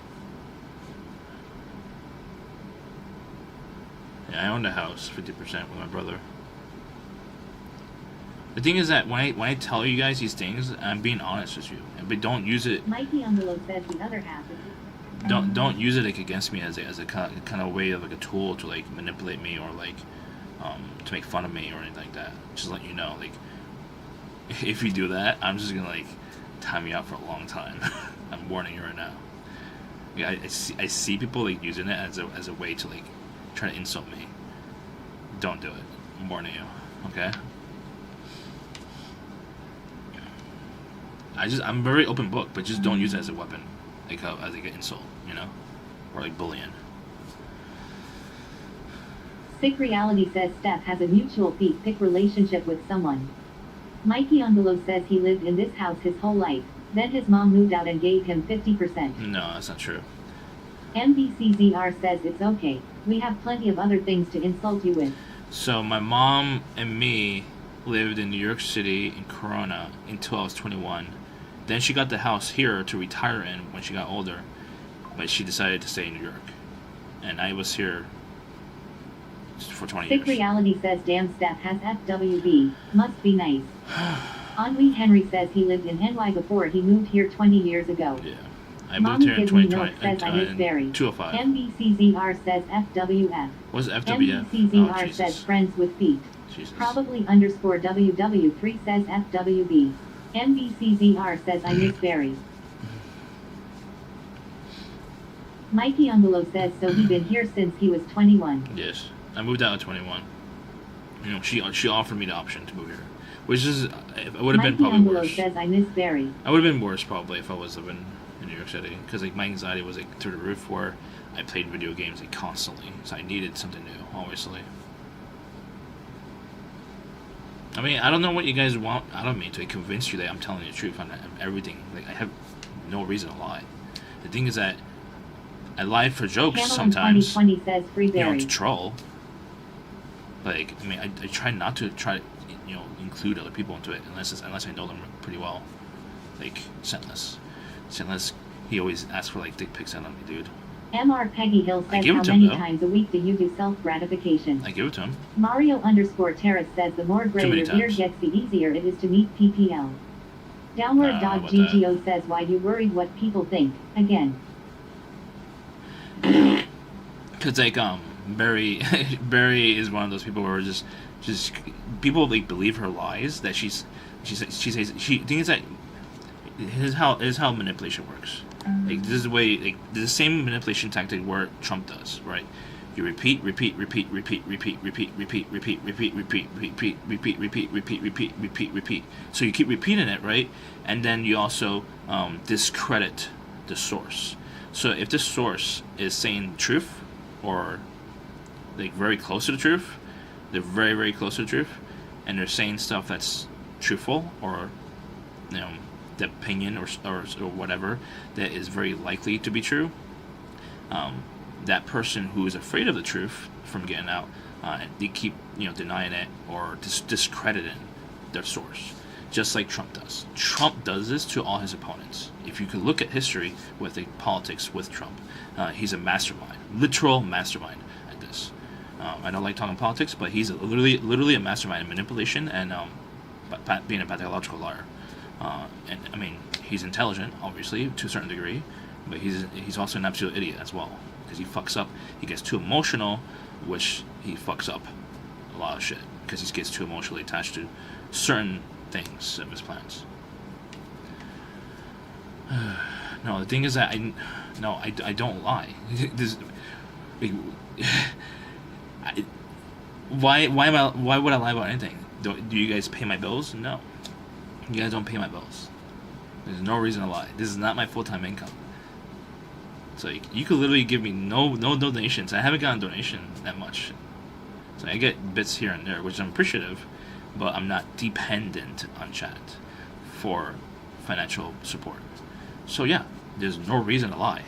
Yeah, I own the house 50% with my brother. The thing is that when I tell you guys these things, I'm being honest with you, but don't use it. Mikey Angelo says the other half is. Don't use it like against me as a kind of way of like a tool to like manipulate me or like to make fun of me or anything like that. Just let you know, like if you do that, I'm just gonna like time you out for a long time. I'm warning you right now. Yeah, I see people like using it as a way to like try to insult me. Don't do it. I'm warning you. Okay. I'm very open book, but just don't use it as a weapon, like as like an insult, you know, or like bullying. Sick Reality says Steph has a mutual feet-pick relationship with someone. Mikey Angelo says he lived in this house his whole life. Then his mom moved out and gave him 50%. No, that's not true. MBCZR says it's okay. We have plenty of other things to insult you with. So my mom and me lived in New York City in Corona until I was 21. Then she got the house here to retire in when she got older, but she decided to stay in New York, and I was here for 20 Sick years. Reality says damn Steph has FWB. Must be nice. Henri Henry says he lived in NY before he moved here 20 years ago. Yeah, I Mommy moved here in Gives Me 2020 Milk says I miss Barry. in 205. MBCZR says FWF. What's FWF? MBCZR Oh, says Jesus. friends with feet. Jesus. Probably underscore WW3 says FWB. MBCZR says I miss Barry. Mikey Angelo says so he been here since he was 21. Yes, I moved out at 21. You know, she offered me the option to move here, which is it would have been Mikey probably Angelo worse. says I miss Barry. I would have been worse probably if I was living in New York City, because like my anxiety was like through the roof, where I played video games like constantly, so I needed something new, obviously. I mean, I don't know what you guys want out of me to convince you that I'm telling you the truth on everything. Like, I have no reason to lie. The thing is that I lie for jokes Camelin sometimes, 2020 says free you know, Barry. to troll. Like, I mean, I try not to include other people into it unless I know them pretty well. Like, Scentless, he always asks for like dick pics sent on me, dude. MR Peggy Hill I says give it how to him, many though. times a week do you do self-gratification? I give it to him. Mario underscore Terrace says the more gray many your beard times. gets, the easier it is to meet PPL. Downward I don't Dog know about GGO says why you worried what people think. Again. Cause like Barry Barry is one of those people where just people like believe her lies that she thinks that here's how manipulation works. Like this is the way, like the same manipulation tactic where Trump does, right? You repeat. So you keep repeating it, right? And then you also discredit the source. So if the source is saying truth, or like very close to the truth, they're very, very close to the truth, and they're saying stuff that's truthful, or the opinion or whatever that is very likely to be true, that person who is afraid of the truth from getting out They keep denying it or discrediting their source, just like Trump does. Trump does this to all his opponents. If you could look at history with the politics with Trump, he's a mastermind, literal mastermind at this. I don't like talking politics, but he's literally a mastermind in manipulation and being a pathological liar. And I mean, he's intelligent, obviously, to a certain degree, but he's also an absolute idiot as well, because he fucks up. He gets too emotional, which he fucks up a lot of shit, because he gets too emotionally attached to certain things of his plans. No, the thing is that I don't lie. Why would I lie about anything? Do you guys pay my bills? No. You guys don't pay my bills. There's no reason to lie. This is not my full-time income. So you could literally give me no donations. I haven't gotten a donation that much. So I get bits here and there, which I'm appreciative, but I'm not dependent on chat for financial support. So yeah, there's no reason to lie.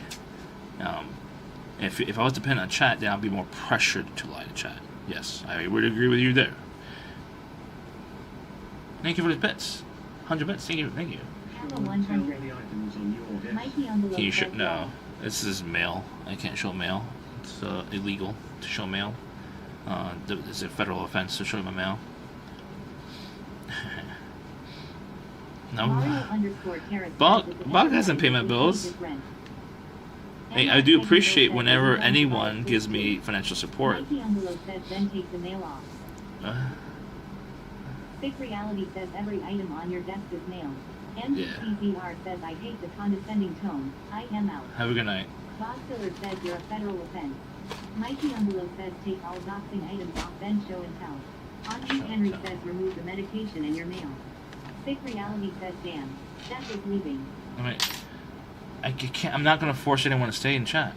If I was dependent on chat, then I'd be more pressured to lie to chat. Yes, I would agree with you there. Thank you for the bits. 100 bits. Thank you. Hello 100. Mikey on the Can you show? No, this is mail. I can't show mail. It's illegal to show mail. It's a federal offense to show my mail. No. Bog hasn't paid my bills. Hey, I do appreciate whenever anyone gives me financial support. Mikey Envelope says then take the mail off. Thick Reality says every item on your desk is mailed. MCZR says I hate the condescending tone. I am out. Have a good night. Bob Stiller says you're a federal offense. Mikey Envelope says take all doxing items off, then show and tell. Auntie Henry says remove the medication in your mail. Thick Reality says damn, Steph is leaving. I can't. I'm not gonna force anyone to stay in chat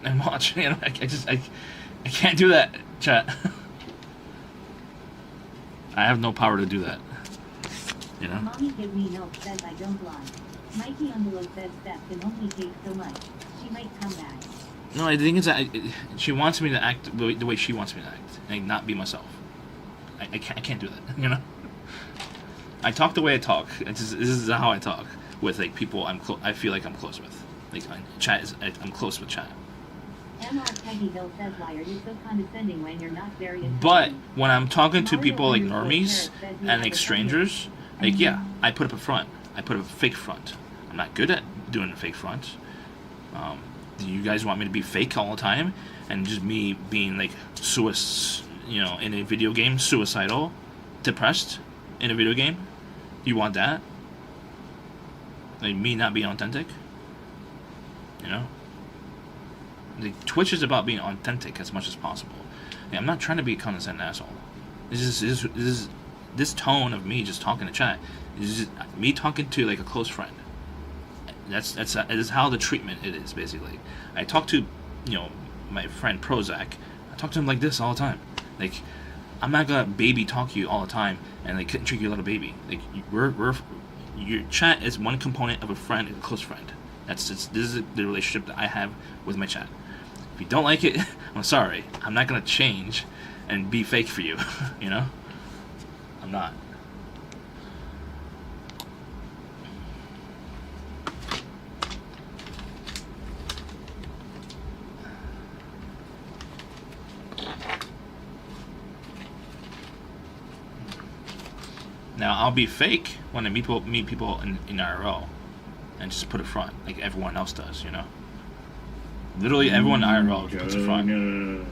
and watch. I can't do that, chat. I have no power to do that. Mommy give me milk says I don't lie. Mikey Envelope says Steph can only take so much. She might come back. No, the thing is that she wants me to act the way she wants me to act, and not be myself. I can't do that. I talk the way I talk. This is how I talk with people I feel like I'm close with. I'm close with chat. MR Peggy Hill says why are you so condescending when you're not very intelligent? But when I'm talking to people like normies and strangers, yeah, I put up a front. I put up a fake front. I'm not good at doing a fake front. Do you guys want me to be fake all the time and just me being in a video game, suicidal, depressed in a video game? Do you want that? Like me not being authentic? Twitch is about being authentic as much as possible. I'm not trying to be a condescending asshole. This tone of me just talking to chat is just me talking to a close friend. That is how the treatment it is, basically. I talk to my friend Prozac. I talk to him like this all the time. I'm not gonna baby talk you all the time and treat you like a baby. Your chat is one component of a friend and a close friend. This is the relationship that I have with my chat. If you don't like it, I'm sorry. I'm not gonna change and be fake for you. I'm not. Now I'll be fake when I meet people in IRL, and just put a front like everyone else does. Literally everyone in IRL puts a front,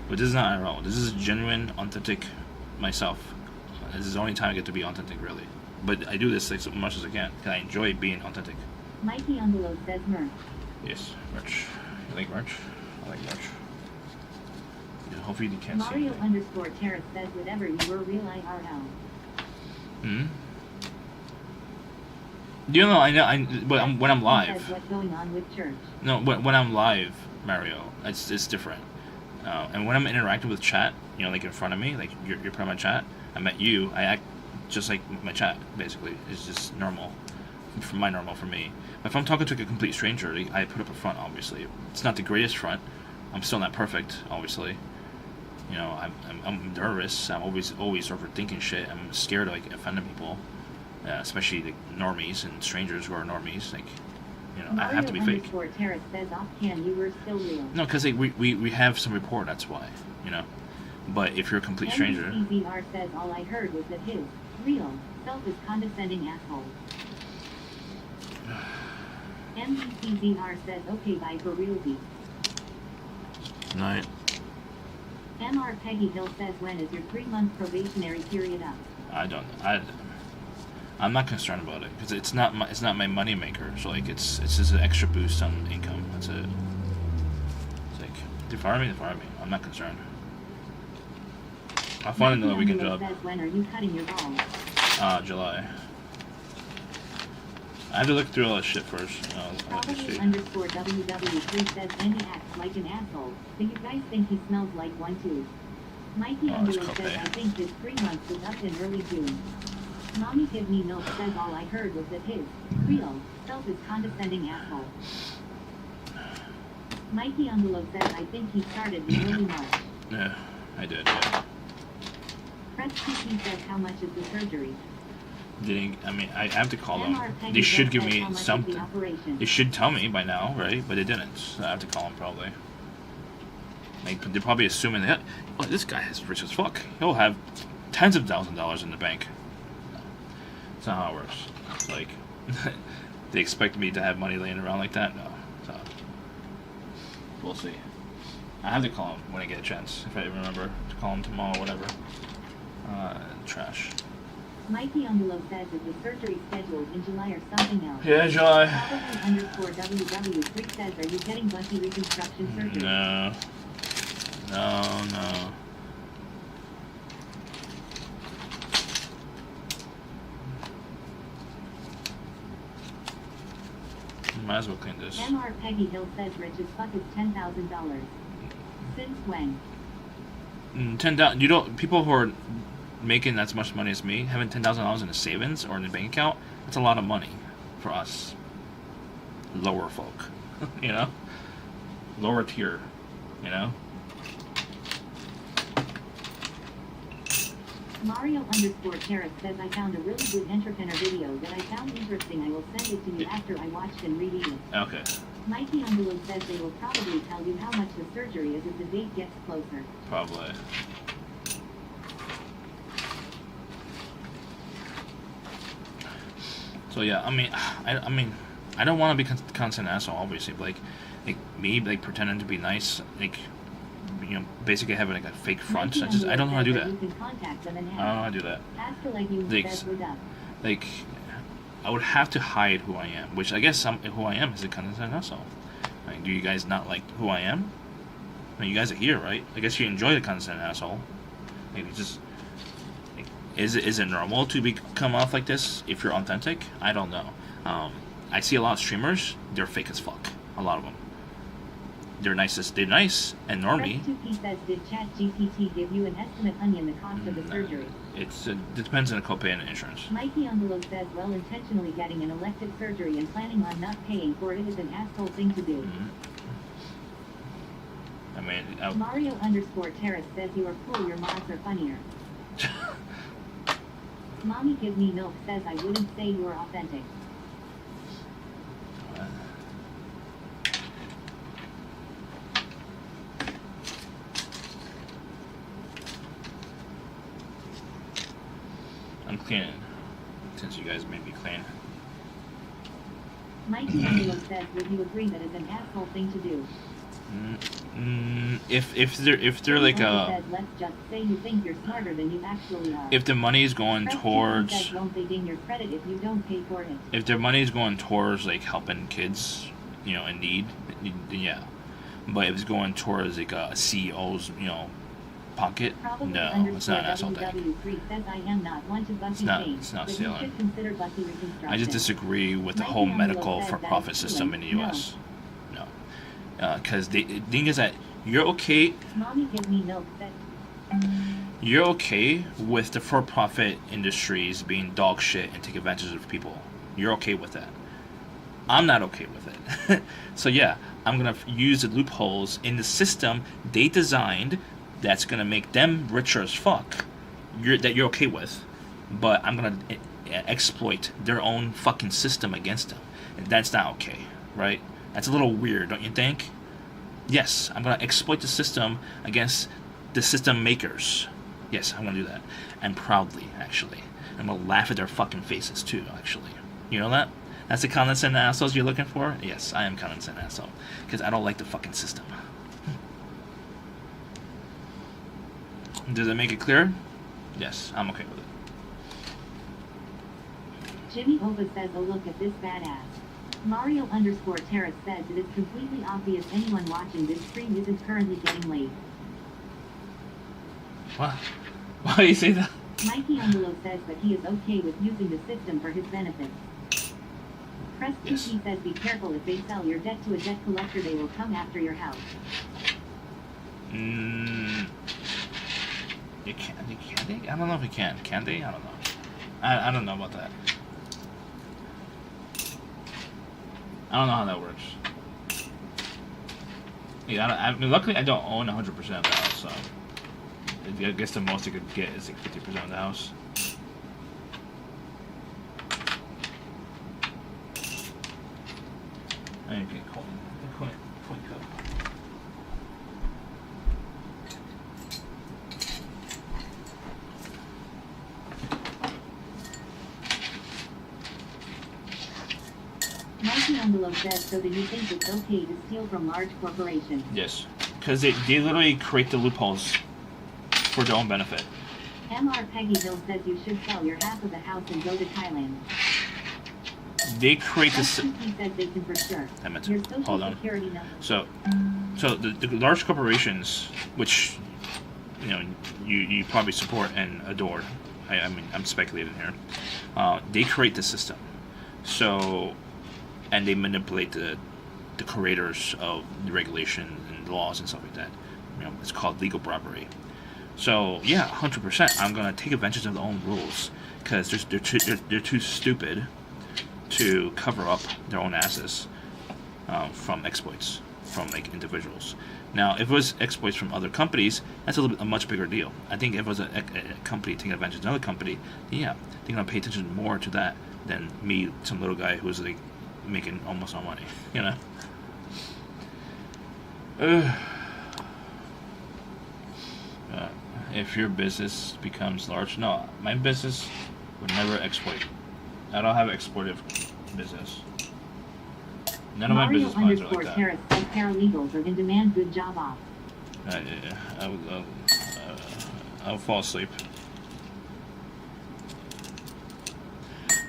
but this is not IRL. This is genuine, authentic myself. This is the only time I get to be authentic, really. But I do this as much as I can because I enjoy being authentic. Mikey Envelope says merch. Yes, merch. You like merch? I like merch. Yeah, hopefully you can't see. Mario _ Terrace says whatever you were real IRL. I know. But when I'm live. What's going on with church? No, when I'm live, Mario, it's different. And when I'm interacting with chat, in front of me, you're part of my chat. I met you. I act just like my chat, basically. It's just normal, for me. But if I'm talking to a complete stranger, I put up a front. Obviously, it's not the greatest front. I'm still not perfect, obviously. You know, I'm nervous. I'm always overthinking shit. I'm scared of like offending people, especially the normies and strangers who are normies. Like, you know, I have to be fake. Terrace says off cam you were still real. No, because like, we have some rapport. That's why, you know. But if you're a complete stranger. MCZR says all I heard was that his real self is condescending asshole. MCZR says okay bye for realty. Night. MR Peggy Hill says when is your 3-month probationary period up? I'm not concerned about it because it's not my money maker. So like it's just an extra boost on income. That's it. It's like they fire me. I'm not concerned. I'll find another weekend job. Says, when are you cutting your balls? July. I have to look through all that shit first. Probably underscore WW3 says Andy acts like an asshole. Do you guys think he smells like one too? Mikey Underwood says I think his 3 months is up in early June. Mommy Give Me Milk says all I heard was that his real self is condescending asshole. Mikey Underwood says I think he started in early March. Yeah, I did. Yeah. Fred TP says how much is the surgery? I have to call them. They should give me something. They should tell me by now, right? But they didn't. So I have to call them probably. Like, they're probably assuming that, oh, this guy is rich as fuck. He'll have tens of thousands of dollars in the bank. No, it's not how it works. It's like, they expect me to have money laying around like that? No. So, we'll see. I have to call him when I get a chance, if I remember to call him tomorrow or whatever. Trash. Mikey Underwood says is the surgery scheduled in July or something else? Yeah, July. Probably underscore WW3 says, are you getting bussy reconstruction surgery? No. Might as well clean this. MR Peggy Hill says rich as fuck is $10,000. Since when? $10,000. People who are making as much money as me, having $10,000 in a savings or in a bank account, that's a lot of money for us lower folk. You know? Lower tier. You know? Mario underscore Terrace says I found a really good entrepreneur video that I found interesting. I will send it to you after I watched and read it. Okay. Mikey Underwood says they will probably tell you how much the surgery is as the date gets closer. Probably. So yeah, I mean, I don't want to be constant asshole, obviously. But like me, like pretending to be nice, like, you know, basically having like a fake front. I don't know how to do that. I don't know how to do that. Like, I would have to hide who I am, which I guess who I am is a constant asshole. Like, do you guys not like who I am? I mean, you guys are here, right? I guess you enjoy the constant asshole. Maybe just. Is it normal to come off like this if you're authentic? I don't know. I see a lot of streamers. They're fake as fuck. A lot of them. They're nice and normie. Says, did ChatGPT give you an estimate onion the cost of the surgery? It depends on the copay and insurance. Mikey Underwood says, well, intentionally getting an elective surgery and planning on not paying for it is an asshole thing to do. I mean, Mario underscore Terrace says you are cool. Your mods are funnier. Mommy Give Me Milk says I wouldn't say you are authentic. I'm cleaning, since you guys made me clean. Mikey Underwood says, would you agree that it's an asshole thing to do? If they're like says, let's just say you think you're smarter than you actually are. If the money is going towards, says, won't they ding your credit if you don't pay for it? If their money is going towards like helping kids, you know, in need, then yeah. But if it's going towards like a CEO's, you know, pocket, Probably no, it's not an asshole thing. Says, I am not one to It's not stealing. I just disagree with the Mikey whole Underwood medical says for-profit system in the no. U.S. No, because the thing is that you're okay. Mommy Give Me Milk says. You're okay with the for-profit industries being dog shit and take advantage of people. You're okay with that. I'm not okay with it. So yeah, I'm gonna use the loopholes in the system they designed that's gonna make them richer as fuck, that you're okay with, but I'm gonna exploit their own fucking system against them, and that's not okay, right? That's a little weird, don't you think? Yes, I'm gonna exploit the system against the system makers. Yes, I'm gonna do that, and proudly, actually. I'm gonna laugh at their fucking faces too, actually. You know that? That's the condescending assholes you're looking for? Yes, I am condescending asshole, because I don't like the fucking system. Does it make it clear? Yes, I'm okay with it. Jimmy Ova says, oh look at this badass. Mario_Terrace says it is completely obvious anyone watching this stream isn't currently getting laid. What? Why do you say that? Mikey Underlo says that he is okay with using the system for his benefit. Press 2P Yes. says be careful, if they sell your debt to a debt collector they will come after your house. You can they? I don't know if you can. Can they? I don't know. I don't know about that. I don't know how that works. Yeah, I mean, luckily I don't own 100% of the house, so I guess the most I could get is like 50% of the house. Okay, coin cup. Mikey Underlo says, so do you think it's okay to steal from large corporations? Yes, because they literally create the loopholes for their own benefit. MR Peggy Hill says you should sell your half of the house and go to Thailand. They create this. He says they can for sure. Damn it. Your social Hold on. security number. So the large corporations, which you probably support and adore. I mean, I'm speculating here. They create the system, so, and they manipulate the creators of the regulation and laws and stuff like that. It's called legal bribery. So yeah, 100%. I'm gonna take advantage of their own rules because they're too stupid to cover up their own asses from exploits from like individuals. Now, if it was exploits from other companies, that's a much bigger deal. I think if it was a company taking advantage of another company, yeah, they're gonna pay attention more to that than me, some little guy who's like making almost no money. If your business becomes large, no, my business would never exploit. I don't have an exploitive business. None of my business plans are like that. Harris says paralegals are in demand. Good job off. I'll fall asleep.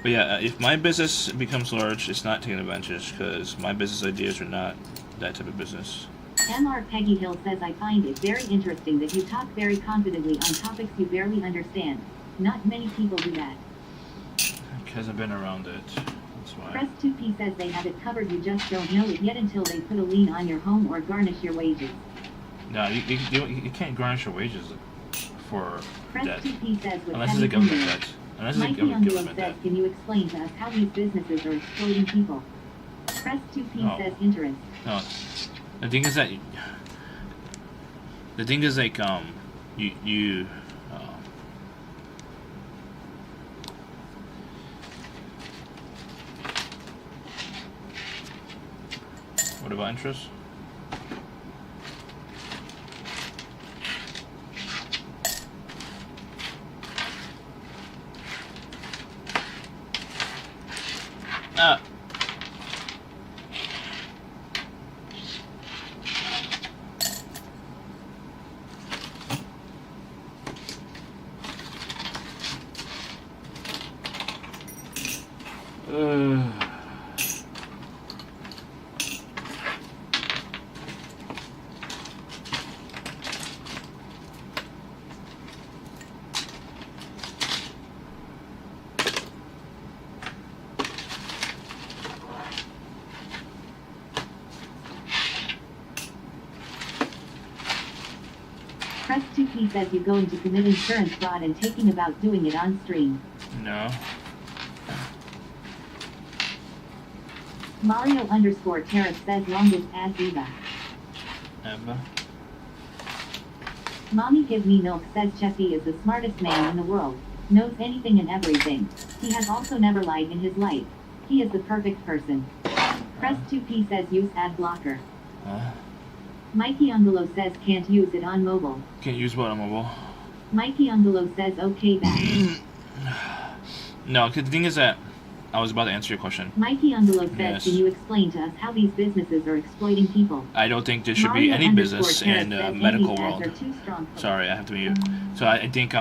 But yeah, if my business becomes large, it's not taking advantage because my business ideas are not that type of business. MR Peggy Hill says I find it very interesting that you talk very confidently on topics you barely understand. Not many people do that. Because I've been around it. That's why. Press 2P says they have it covered, you just don't know it yet until they put a lien on your home or garnish your wages. No, you can't garnish your wages for Press debt. 2P says with Unless it's a government debt. Unless it's a Mikey government Underwood debt. says, can you explain to us how these businesses are exploiting people? Press 2P No. says interest. No, the thing is that you what about interest? Ah. Press 2P says you're going to commit insurance fraud and taking about doing it on stream. No. Mario_Terrace says longest as Eva. Eva. Mommy give me milk says Cheffy is the smartest man in the world. Knows anything and everything. He has also never lied in his life. He is the perfect person. Press 2P says use ad blocker. Mikey Ungalo says can't use it on mobile. Can't use what on mobile? Mikey Ungalo says okay back. No, 'cause the thing is that I was about to answer your question. Mikey Ungalo says, Yes. can you explain to us how these businesses are exploiting people? I don't think there should be any business in the medical world. Sorry, I have to mute. So I think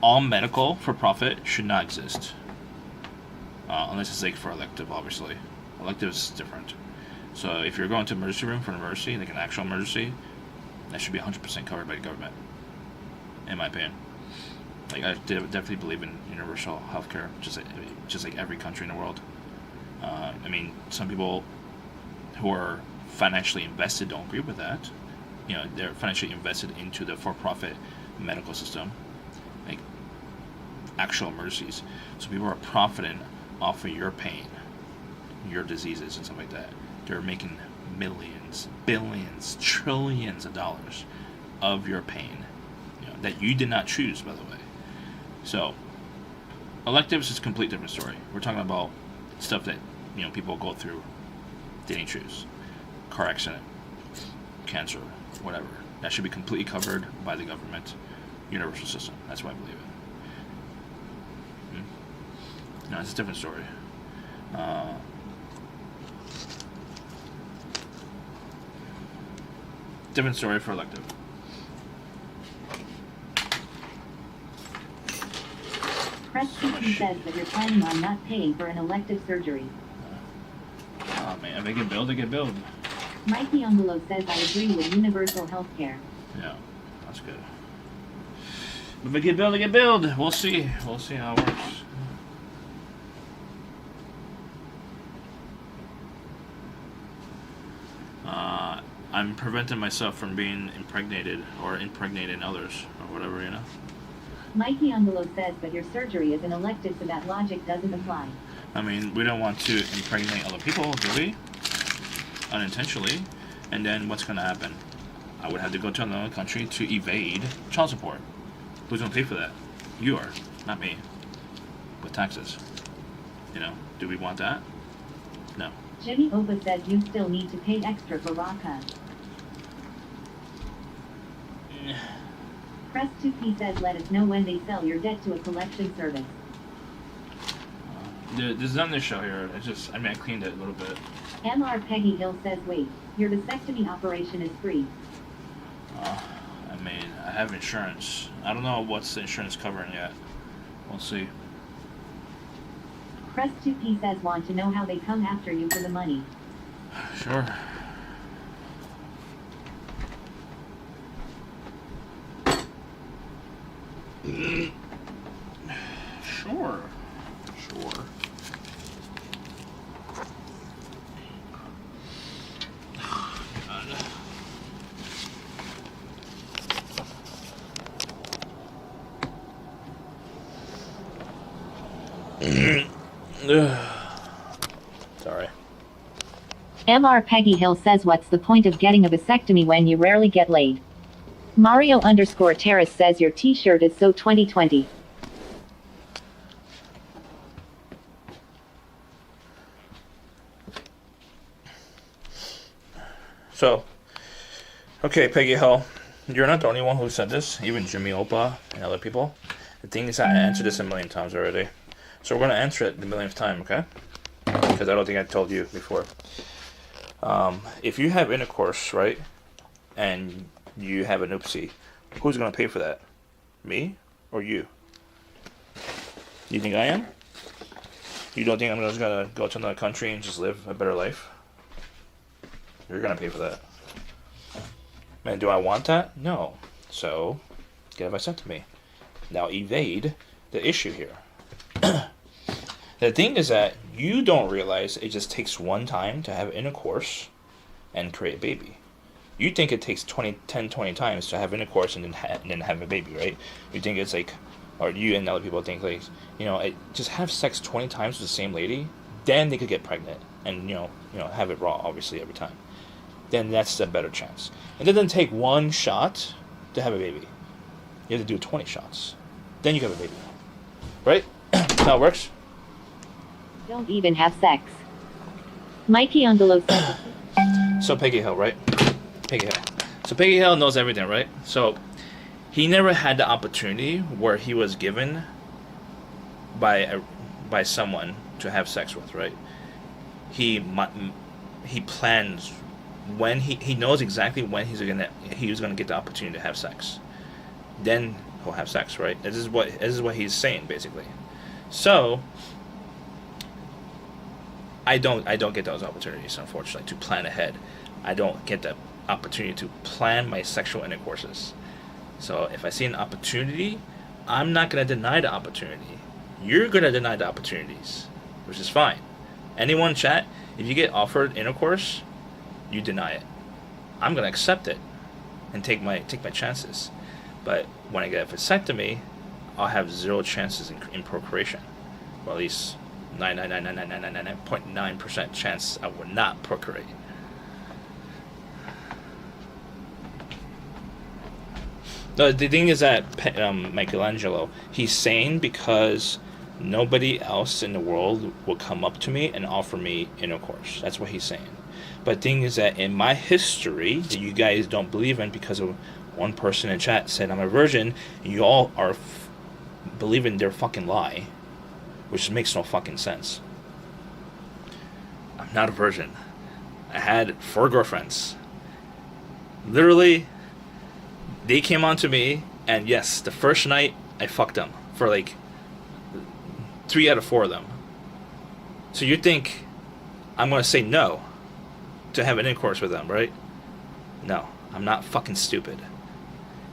all medical for profit should not exist. Unless it's like for elective, obviously. Elective is different. So if you're going to emergency room for an emergency, like an actual emergency, that should be 100% covered by the government, in my opinion. Like I definitely believe in universal healthcare, just like every country in the world. I mean, some people who are financially invested don't agree with that. You know, they're financially invested into the for-profit medical system, like actual emergencies. So people are profiting off of your pain, your diseases, and stuff like that. They're making millions, billions, trillions of dollars of your pain, you know, that you did not choose, by the way. So, electives is a complete different story. We're talking about stuff that, you know, people go through, they didn't choose. Car accident, cancer, whatever. That should be completely covered by the government, universal system. That's why I believe it. No, it's a different story. Different story for elective. Press 2P says that you're planning on not paying for an elective surgery. Oh man, if they get billed, they get billed. Mikey Ungalo says I agree with universal healthcare. Yeah, that's good. If they get billed, they get billed. We'll see. We'll see how it works. I'm preventing myself from being impregnated or impregnating others or whatever, you know. Mikey Ungalo says that your surgery is an elective, so that logic doesn't apply. I mean, we don't want to impregnate other people, do we? Unintentionally. And then what's going to happen? I would have to go to another country to evade child support. Who's going to pay for that? You are, not me. With taxes. You know, do we want that? No. Jimmy Opa says you still need to pay extra for Raka. Press 2P says let us know when they sell your debt to a collection service. There's nothing to show here. I cleaned it a little bit. MR Peggy Hill says wait, your vasectomy operation is free. I mean, I have insurance. I don't know what's the insurance covering yet. We'll see. Press 2P says want to know how they come after you for the money. Sure. Sure. Sorry. MR Peggy Hill says what's the point of getting a vasectomy when you rarely get laid? Mario_Terrace says your t-shirt is so 2020. So, okay, Peggy Hill, you're not the only one who said this. Even Jimmy Opa and other people. The thing is, I answered this a million times already. So we're going to answer it the millionth time, okay? Because I don't think I told you before. If you have intercourse, right, and you have an oopsie, who's going to pay for that? Me or you? You think I am? You don't think I'm just going to go to another country and just live a better life? You're going to pay for that. Man, do I want that? No. So, get a vasectomy. Now evade the issue here. The thing is that you don't realize it just takes one time to have intercourse and create a baby. You think it takes 10, 20 times to have intercourse and then have a baby, right? You think it's like, or you and other people think like, you know, just have sex 20 times with the same lady, then they could get pregnant and, you know, have it raw, obviously, every time. Then that's a better chance. It doesn't take one shot to have a baby. You have to do 20 shots. Then you have a baby. Right? That's how it works? Don't even have sex. Mikey on below says. So Peggy Hill, right? Peggy Hill. So Peggy Hill knows everything, right? So he never had the opportunity where he was given by someone to have sex with, right? He plans when he knows exactly when he was gonna get the opportunity to have sex. Then he'll have sex, right? This is what he's saying basically. So I don't get those opportunities, unfortunately, to plan ahead. I don't get the opportunity to plan my sexual intercourses. So if I see an opportunity, I'm not gonna deny the opportunity. You're gonna deny the opportunities, which is fine. Anyone chat, if you get offered intercourse, you deny it. I'm gonna accept it and take my chances. But when I get a vasectomy, I'll have 0 chances in procreation. Well, at least 99.9% chance I will not procreate. No, the thing is that Michelangelo, he's sane because nobody else in the world will come up to me and offer me intercourse. That's what he's saying. But the thing is that in my history that you guys don't believe in because of one person in chat said I'm a virgin, and you all are believing their fucking lie, which makes no fucking sense. I'm not a virgin. I had 4 girlfriends. Literally, they came on to me, and yes, the first night I fucked them for like 3 out of 4 of them. So you think I'm gonna say no to have an intercourse with them, right? No, I'm not fucking stupid.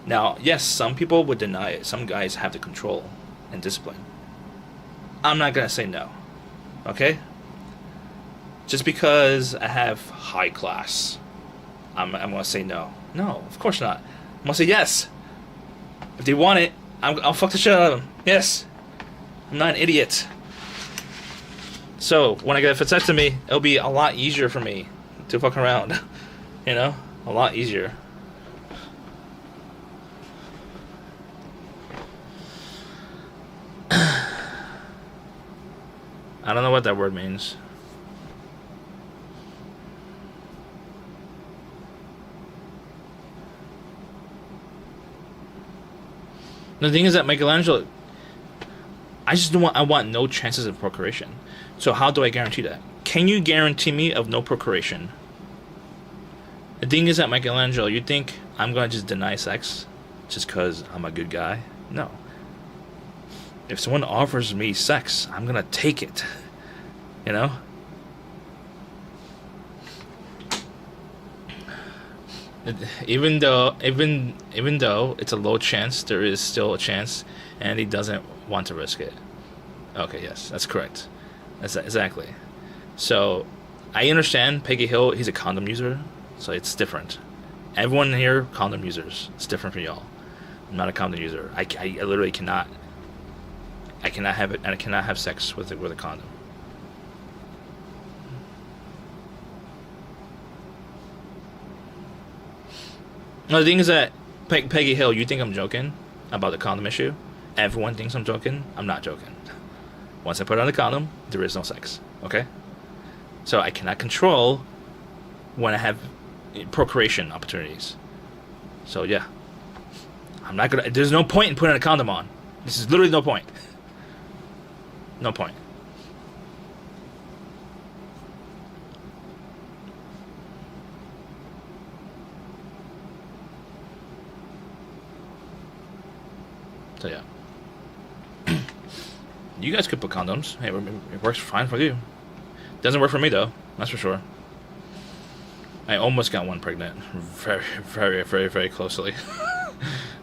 Now, yes, some people would deny it. Some guys have the control and discipline. I'm not gonna say no, okay? Just because I have high class, I'm gonna say no. No, of course not. I'm gonna say yes. If they want it, I'll fuck the shit out of them. Yes, I'm not an idiot. So when I get a vasectomy, it'll be a lot easier for me to fuck around. You know, a lot easier. I don't know what that word means. The thing is that Michelangelo, I want no chances of procreation. So how do I guarantee that? Can you guarantee me of no procreation? The thing is that Michelangelo, you think I'm gonna just deny sex just because I'm a good guy? No. If someone offers me sex, I'm gonna take it. You know? Even though it's a low chance, there is still a chance, and he doesn't want to risk it. Okay, yes, that's correct. That's exactly. So, I understand Peggy Hill. He's a condom user, so it's different. Everyone here, condom users. It's different for y'all. I'm not a condom user. I literally cannot. I cannot have it, and I cannot have sex with a condom. No, the thing is that Peggy Hill, you think I'm joking about the condom issue? Everyone thinks I'm joking. I'm not joking. Once I put on the condom, there is no sex. Okay? So I cannot control when I have procreation opportunities. So yeah, I'm not gonna. There's no point in putting a condom on. This is literally no point. No point. So yeah, you guys could put condoms. Hey, it works fine for you. Doesn't work for me though. That's for sure. I almost got one pregnant, very, very, very, very closely.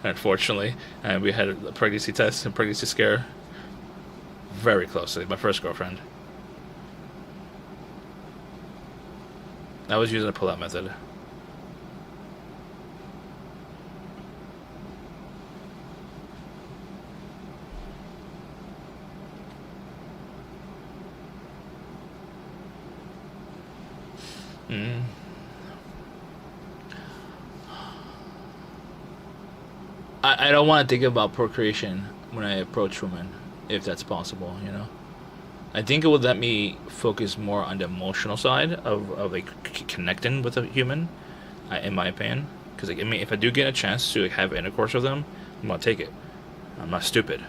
Unfortunately, and we had a pregnancy test and pregnancy scare. Very closely. My first girlfriend. I was using a pull-out method. I don't want to think about procreation when I approach women, if that's possible. You know, I think it would let me focus more on the emotional side of like connecting with a human, in my opinion. Because like, I mean, if I do get a chance to like, have intercourse with them, I'm gonna take it. I'm not stupid.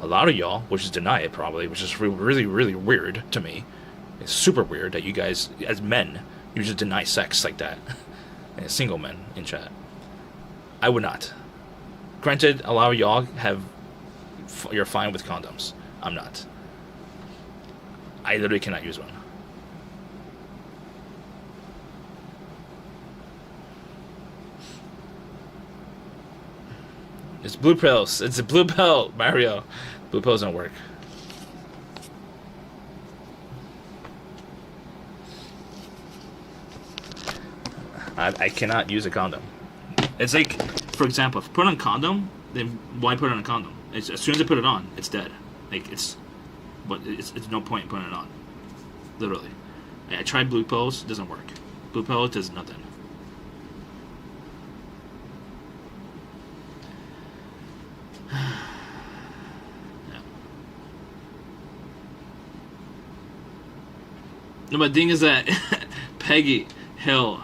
A lot of y'all, which is deny it probably, which is really really weird to me. It's super weird that you guys, as men, you just deny sex like that. And single men in chat. I would not. Granted, a lot of y'all you're fine with condoms. I'm not. I literally cannot use one. It's blue pills. It's a blue pill, Mario. Blue pills don't work. I cannot use a condom. It's like, for example, if I put on a condom, then why put on a condom? It's, as soon as I put it on, it's dead. Like, it's no point in putting it on. Literally. I tried blue pills, it doesn't work. Blue pill does nothing. Yeah. No, but the thing is that Peggy Hill,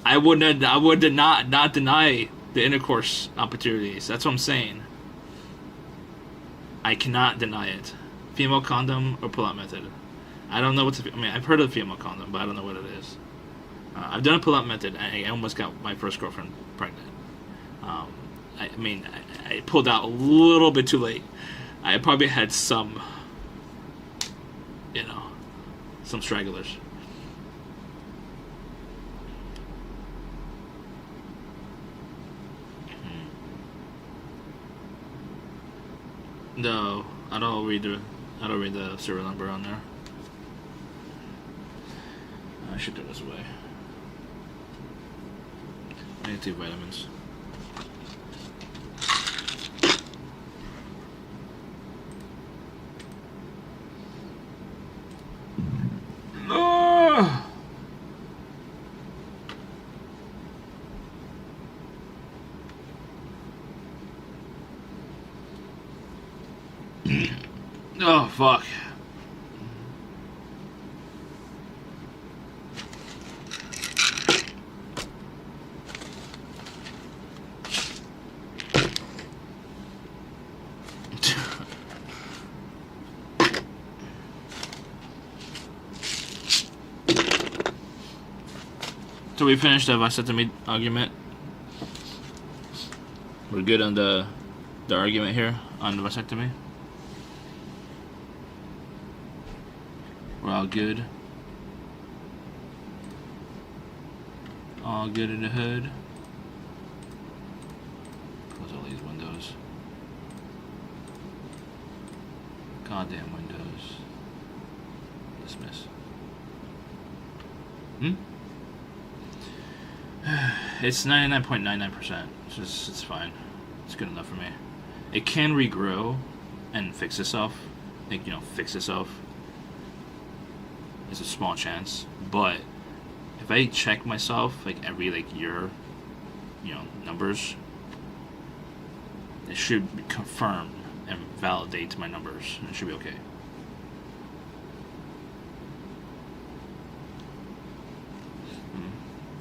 I would not deny the intercourse opportunities. That's what I'm saying. I cannot deny it. Female condom or pull-out method. I don't know I mean, I've heard of the female condom, but I don't know what it is. I've done a pull-out method, and I almost got my first girlfriend pregnant. I mean, I pulled out a little bit too late. I probably had some, some stragglers. No, I don't read the serial number on there. I should do this away. I need to take vitamins. Ah! Oh, fuck. So we finished the vasectomy argument. We're good on the argument here on the vasectomy. We're all good. All good in the hood. Close all these windows. Goddamn windows. Dismiss. It's 99.99%. It's fine. It's good enough for me. It can regrow and fix itself. Like, fix itself. It's a small chance. But if I check myself like every year, numbers, it should confirm and validate my numbers. It should be okay.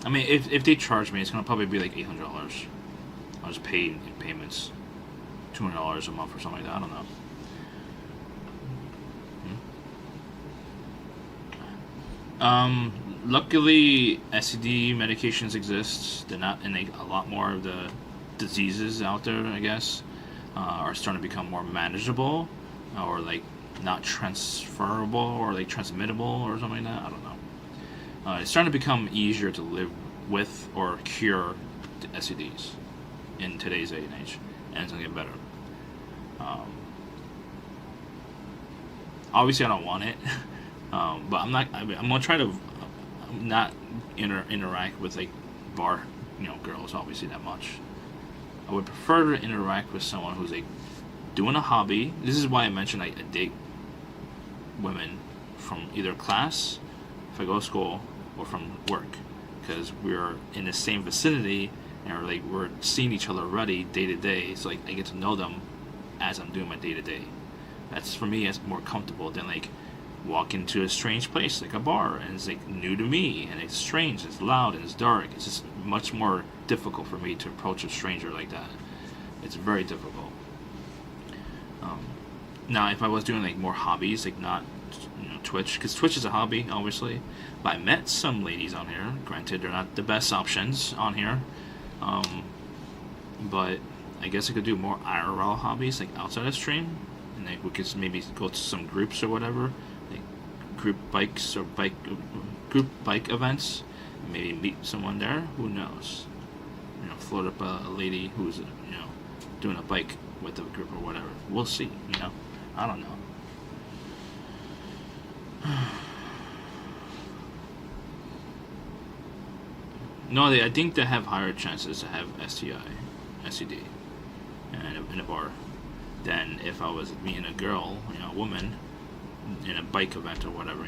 I mean, if they charge me, it's gonna probably be like $800. I'll just pay in payments, $200 a month or something like that. I don't know. Luckily, STD medications exist. They're not, and a lot more of the diseases out there, I guess, are starting to become more manageable, or not transferable, or transmittable, or something like that. I don't know. It's starting to become easier to live with or cure the STDs in today's day and age, and it's gonna get better. Obviously, I don't want it, but I'm gonna try to not interact with bar, girls. Obviously, that much. I would prefer to interact with someone who's doing a hobby. This is why I mentioned I date women from either class, if I go to school, or from work, because we're in the same vicinity and like we're seeing each other already day to day. So like I get to know them as I'm doing my day to day. That's for me. It's more comfortable than like walk into a strange place like a bar and it's like new to me and it's strange, it's loud and it's dark. It's just much more difficult for me to approach a stranger like that. It's very difficult. Now if I was doing like more hobbies, like not Twitch, because Twitch is a hobby obviously, but I met some ladies on here. Granted, they're not the best options on here, but I guess I could do more IRL hobbies like outside of stream, and like we could maybe go to some groups or whatever, like group bikes or group bike events, and maybe meet someone there. Who knows? Float up a lady who's doing a bike with a group or whatever. We'll see. I don't know. No, I think they have higher chances to have STI, STD, in a bar than if I was meeting a girl, a woman, in a bike event or whatever,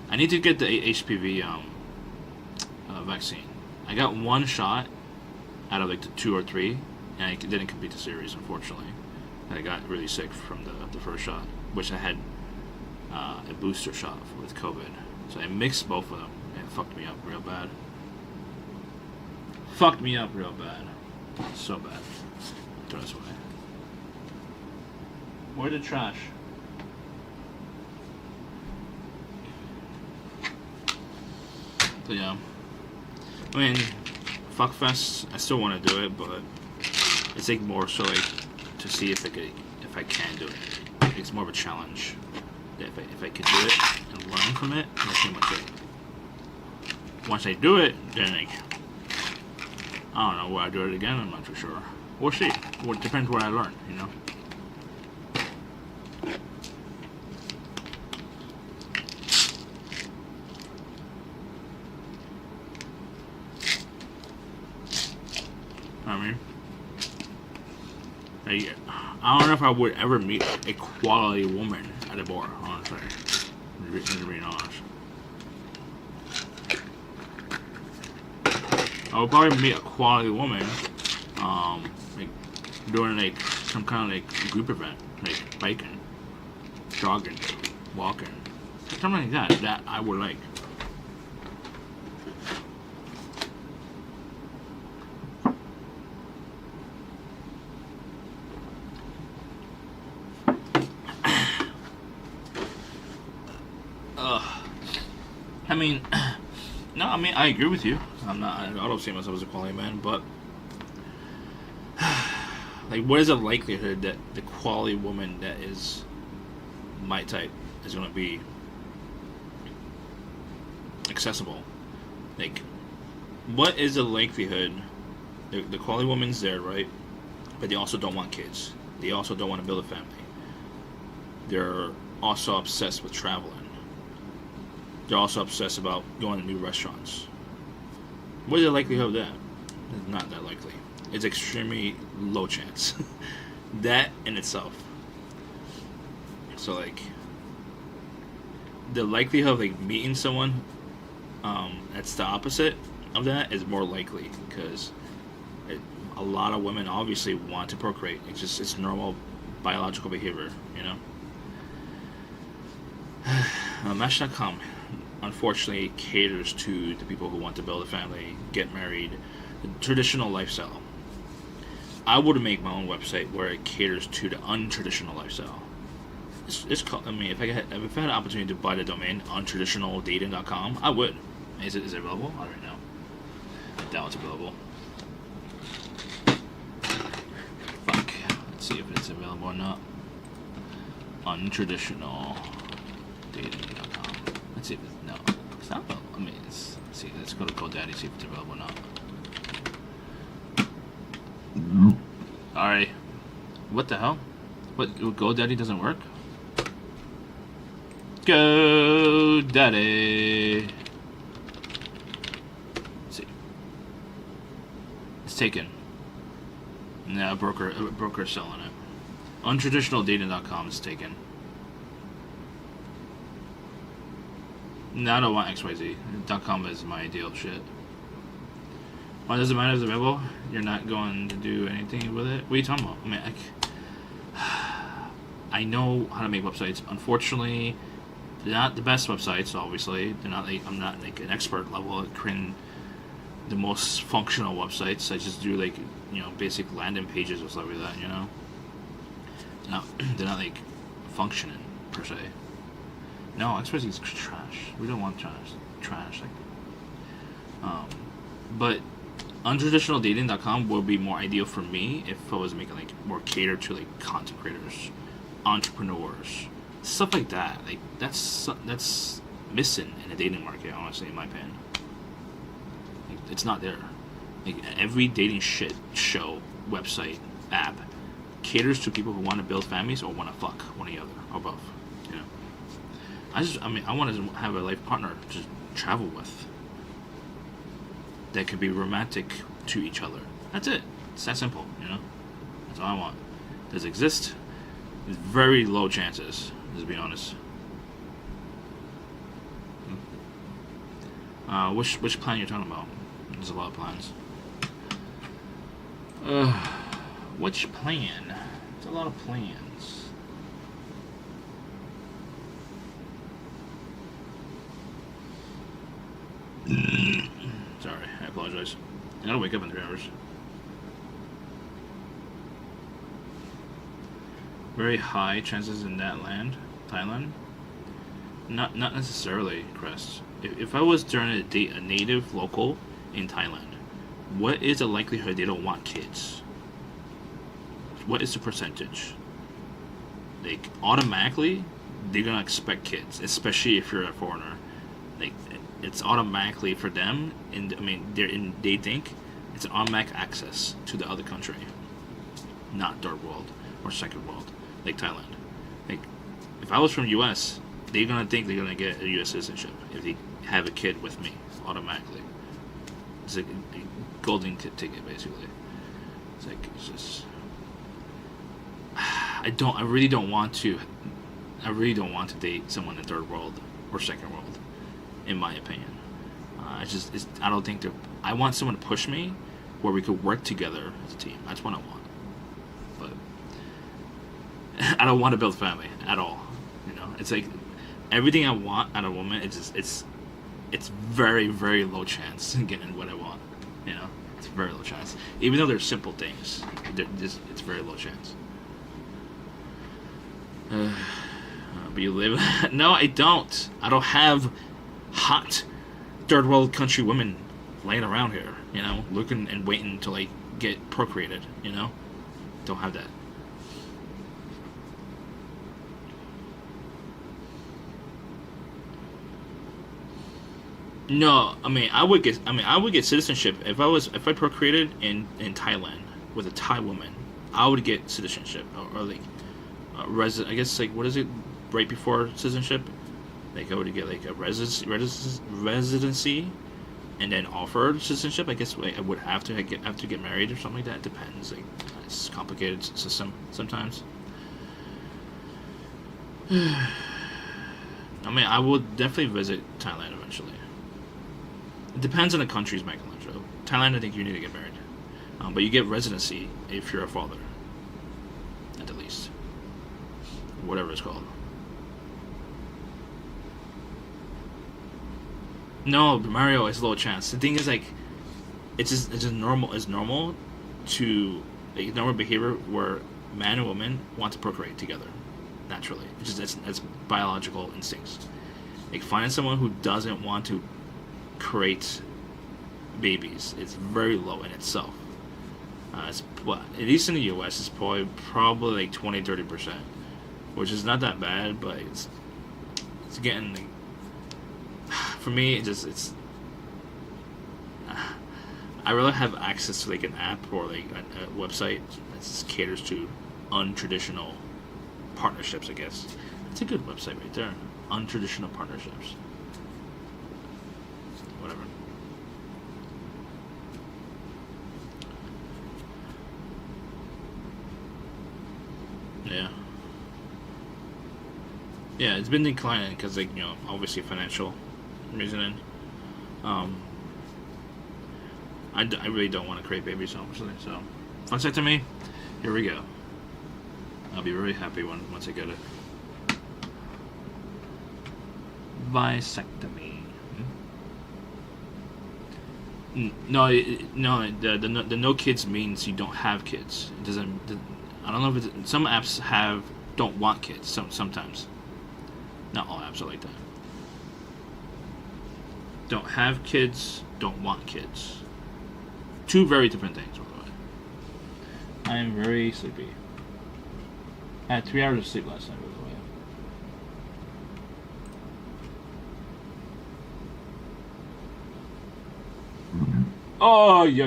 I need to get the HPV vaccine. I got one shot out of like the 2 or 3, and I didn't complete the series, unfortunately. I got really sick from the first shot, which I had a booster shot with COVID. So I mixed both of them, and it fucked me up real bad. So bad. Throw this away. Where's the trash? So yeah. I mean, Fuckfest, I still want to do it, but it's like more so like to see if I can do it. It's more of a challenge. If I can do it and learn from it, that's pretty much it. Once I do it, then like, I don't know, will I do it again? I'm not too sure. We'll see. Well, it depends what I learn, I don't know if I would ever meet a quality woman at a bar, honestly. To be honest. I would probably meet a quality woman, like doing like some kind of like group event, like biking, jogging, walking, something like that. That I would like. I agree with you. I don't see myself as a quality man, but like, what is the likelihood that the quality woman that is my type is going to be accessible? Like, what is the likelihood? The quality woman's there, right? But they also don't want kids. They also don't want to build a family. They're also obsessed with traveling. They're also obsessed about going to new restaurants. What is the likelihood of that? It's not that likely. It's extremely low chance. That in itself. So like, the likelihood of like meeting someone that's the opposite of that is more likely, because a lot of women obviously want to procreate. It's normal biological behavior, Match.com unfortunately caters to the people who want to build a family, get married, the traditional lifestyle. I would make my own website where it caters to the untraditional lifestyle. It's called, if I had an opportunity to buy the domain untraditionaldating.com, I would. Is it available? I don't know. I doubt it's available. Fuck. Let's see if it's available or not. Untraditionaldating.com. Let's see if it's, no, it's not available. Let's see. Let's go to GoDaddy, see if it's available or not. Alright. What the hell? What, GoDaddy doesn't work? GoDaddy. Let's see. It's taken. Nah, broker selling it. Untraditionaldating.com is taken. No, I don't want XYZ. .com is my ideal shit. Why does it matter if it's available? You're not going to do anything with it? What are you talking about? I mean, I know how to make websites. Unfortunately, they're not the best websites. Obviously, they're not. Like, I'm not like an expert level at creating the most functional websites. I just do like basic landing pages or stuff like that. They're not like functioning per se. No, XYZ is trash. We don't want trash but untraditionaldating.com would be more ideal for me if I was making like more catered to like content creators, entrepreneurs, stuff like that. Like that's missing in the dating market, honestly, in my opinion. Like, it's not there. Like every dating shit show, website, app caters to people who want to build families or want to fuck one or the other or both. I want to have a life partner to travel with that could be romantic to each other. That's it. It's that simple, That's all I want. Does it exist? There's very low chances, to be honest. Which plan you're talking about? There's a lot of plans. Which plan? There's a lot of plans. Sorry, I apologize. I gotta wake up in 3 hours. Very high chances in that land, Thailand. Not necessarily, Crest. If I was trying to date a native local in Thailand, what is the likelihood they don't want kids? What is the percentage? Like automatically, they're gonna expect kids, especially if you're a foreigner. Like it's automatically for them, and they think it's automatic access to the other country, not third world or second world, like Thailand. Like if I was from U.S., they're gonna think they're gonna get a U.S. citizenship if they have a kid with me automatically. It's like a golden ticket, basically. It's just. I really don't want to date someone in third world or second world, in my opinion. I don't think I want someone to push me where we could work together as a team. That's what I want. But I don't want to build a family at all. It's like everything I want out of a woman. It's very, very low chance of getting what I want. It's very low chance. Even though they're simple things, it's very low chance. But you live... No, I don't. I don't have hot third world country women laying around here, looking and waiting to, like, get procreated, Don't have that. No, I would get citizenship if I procreated in Thailand with a Thai woman. I would get citizenship or like I guess like what is it right before citizenship? Like I would get like a residency, and then offered citizenship. I guess I would have to get married or something like that. It depends. Like it's a complicated system sometimes. I will definitely visit Thailand eventually. It depends on the countries, Michelangelo. Thailand, I think you need to get married, but you get residency if you're a father, at the least. Whatever it's called. No, Mario is low chance. The thing is, like, it's just normal. It's normal to like normal behavior where man and woman want to procreate together, naturally. It's biological instincts. Like finding someone who doesn't want to create babies, it's very low in itself. At least in the U.S., it's probably like 20-30%, which is not that bad, but it's getting like, for me. I really have access to like an app or like a website that caters to untraditional partnerships. I guess it's a good website right there. Untraditional partnerships. Whatever. Yeah, it's been declining because, like, obviously financial reasoning. Um, I really don't want to create babies, obviously. So, vasectomy, here we go. I'll be very happy once I get it. Vasectomy. No, the no kids means you don't have kids. It doesn't. I don't know if it's, some apps don't want kids. Sometimes. Not all apps are like that. Don't have kids. Don't want kids. Two very different things, by the way. I am very sleepy. I had 3 hours of sleep last night, by the way. Oh, yo.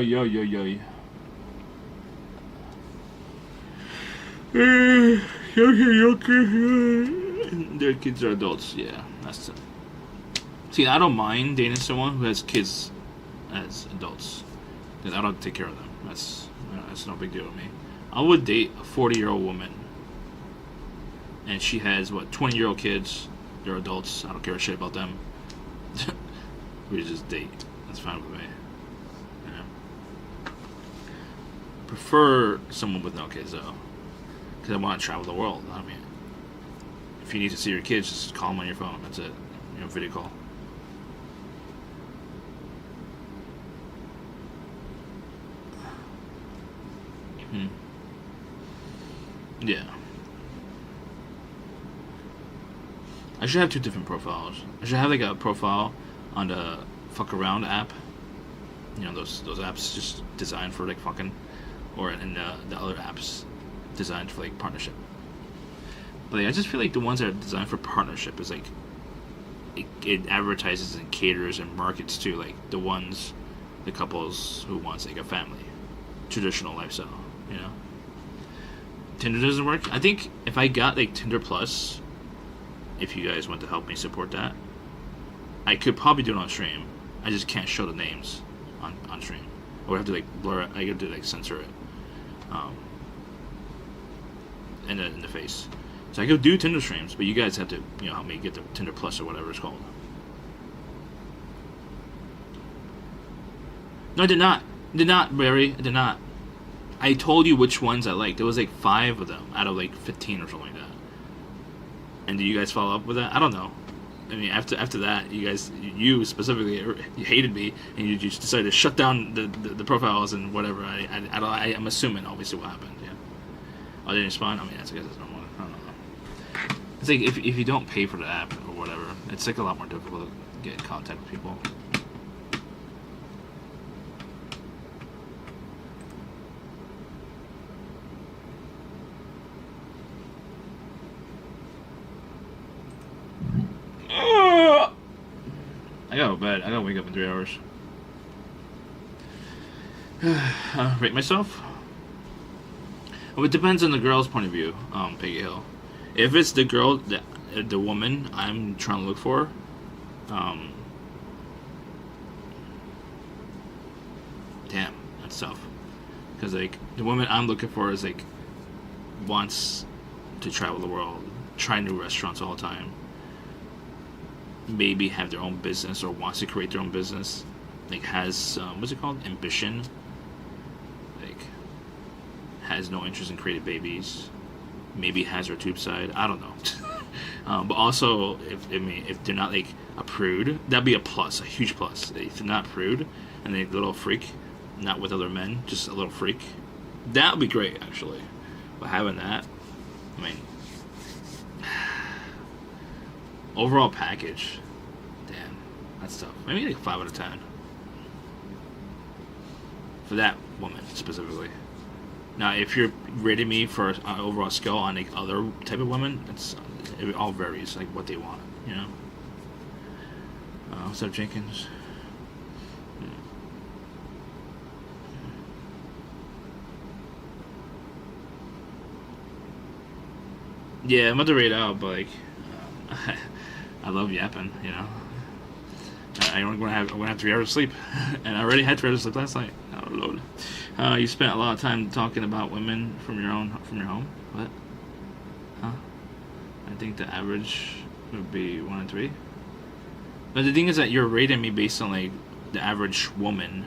Their kids are adults, yeah. That's it. See, I don't mind dating someone who has kids as adults. Because I don't take care of them. That's no big deal to me. I would date a 40-year-old woman. And she has, 20-year-old kids. They're adults. I don't care a shit about them. We just date. That's fine with me. Prefer someone with no kids though, because I want to travel the world. I mean, if you need to see your kids, just call them on your phone. That's it. Video call. Yeah. I should have 2 different profiles. I should have like a profile on the Fuck Around app. Those apps just designed for like fucking. Or in the other apps designed for like partnership. But I just feel like the ones that are designed for partnership is like it advertises and caters and markets to like the couples who wants like a family, traditional lifestyle. Tinder doesn't work. I think if I got like Tinder Plus, if you guys want to help me support that, I could probably do it on stream. I just can't show the names on stream. Or I have to like blur it. I have to like censor it. In the face. So I could do Tinder streams, but you guys have to help me get the Tinder Plus or whatever it's called. No, I did not. Barry. I did not. I told you which ones I liked. There was like 5 of them out of like 15 or something like that. And do you guys follow up with that? I don't know. I mean, after that, you specifically, you hated me, and you just decided to shut down the profiles and whatever. I'm assuming obviously what happened. Yeah. Oh, they didn't respond. I mean, I guess it's normal. I don't know. It's like if you don't pay for the app or whatever, it's like a lot more difficult to get in contact with people. I gotta go to bed. I gotta wake up in 3 hours. Rate myself? Well, it depends on the girl's point of view, Peggy Hill. If it's the girl, the woman I'm trying to look for, damn, that's tough. Because, like, the woman I'm looking for is, like, wants to travel the world, try new restaurants all the time, maybe have their own business or wants to create their own business, like has what's it called, ambition, like has no interest in creating babies, maybe has her tube side, I don't know. But also if they're not like a prude, that'd be a plus, a huge plus. If they're not prude and they're a little freak, not with other men, just a little freak, that would be great actually. But having that, I mean, overall package, damn, that's tough. Maybe like 5 out of 10 for that woman specifically. Now, if you're rating me for an overall scale on like other type of women, it all varies, like what they want, What's up, Jenkins? Yeah, I'm about to rate out, but like, I love yapping, I'm gonna have 3 hours of sleep, and I already had 3 hours of sleep last night. Oh Lord. You spent a lot of time talking about women from your home. What? Huh? I think the average would be 1 in 3. But the thing is that you're rating me based on like the average woman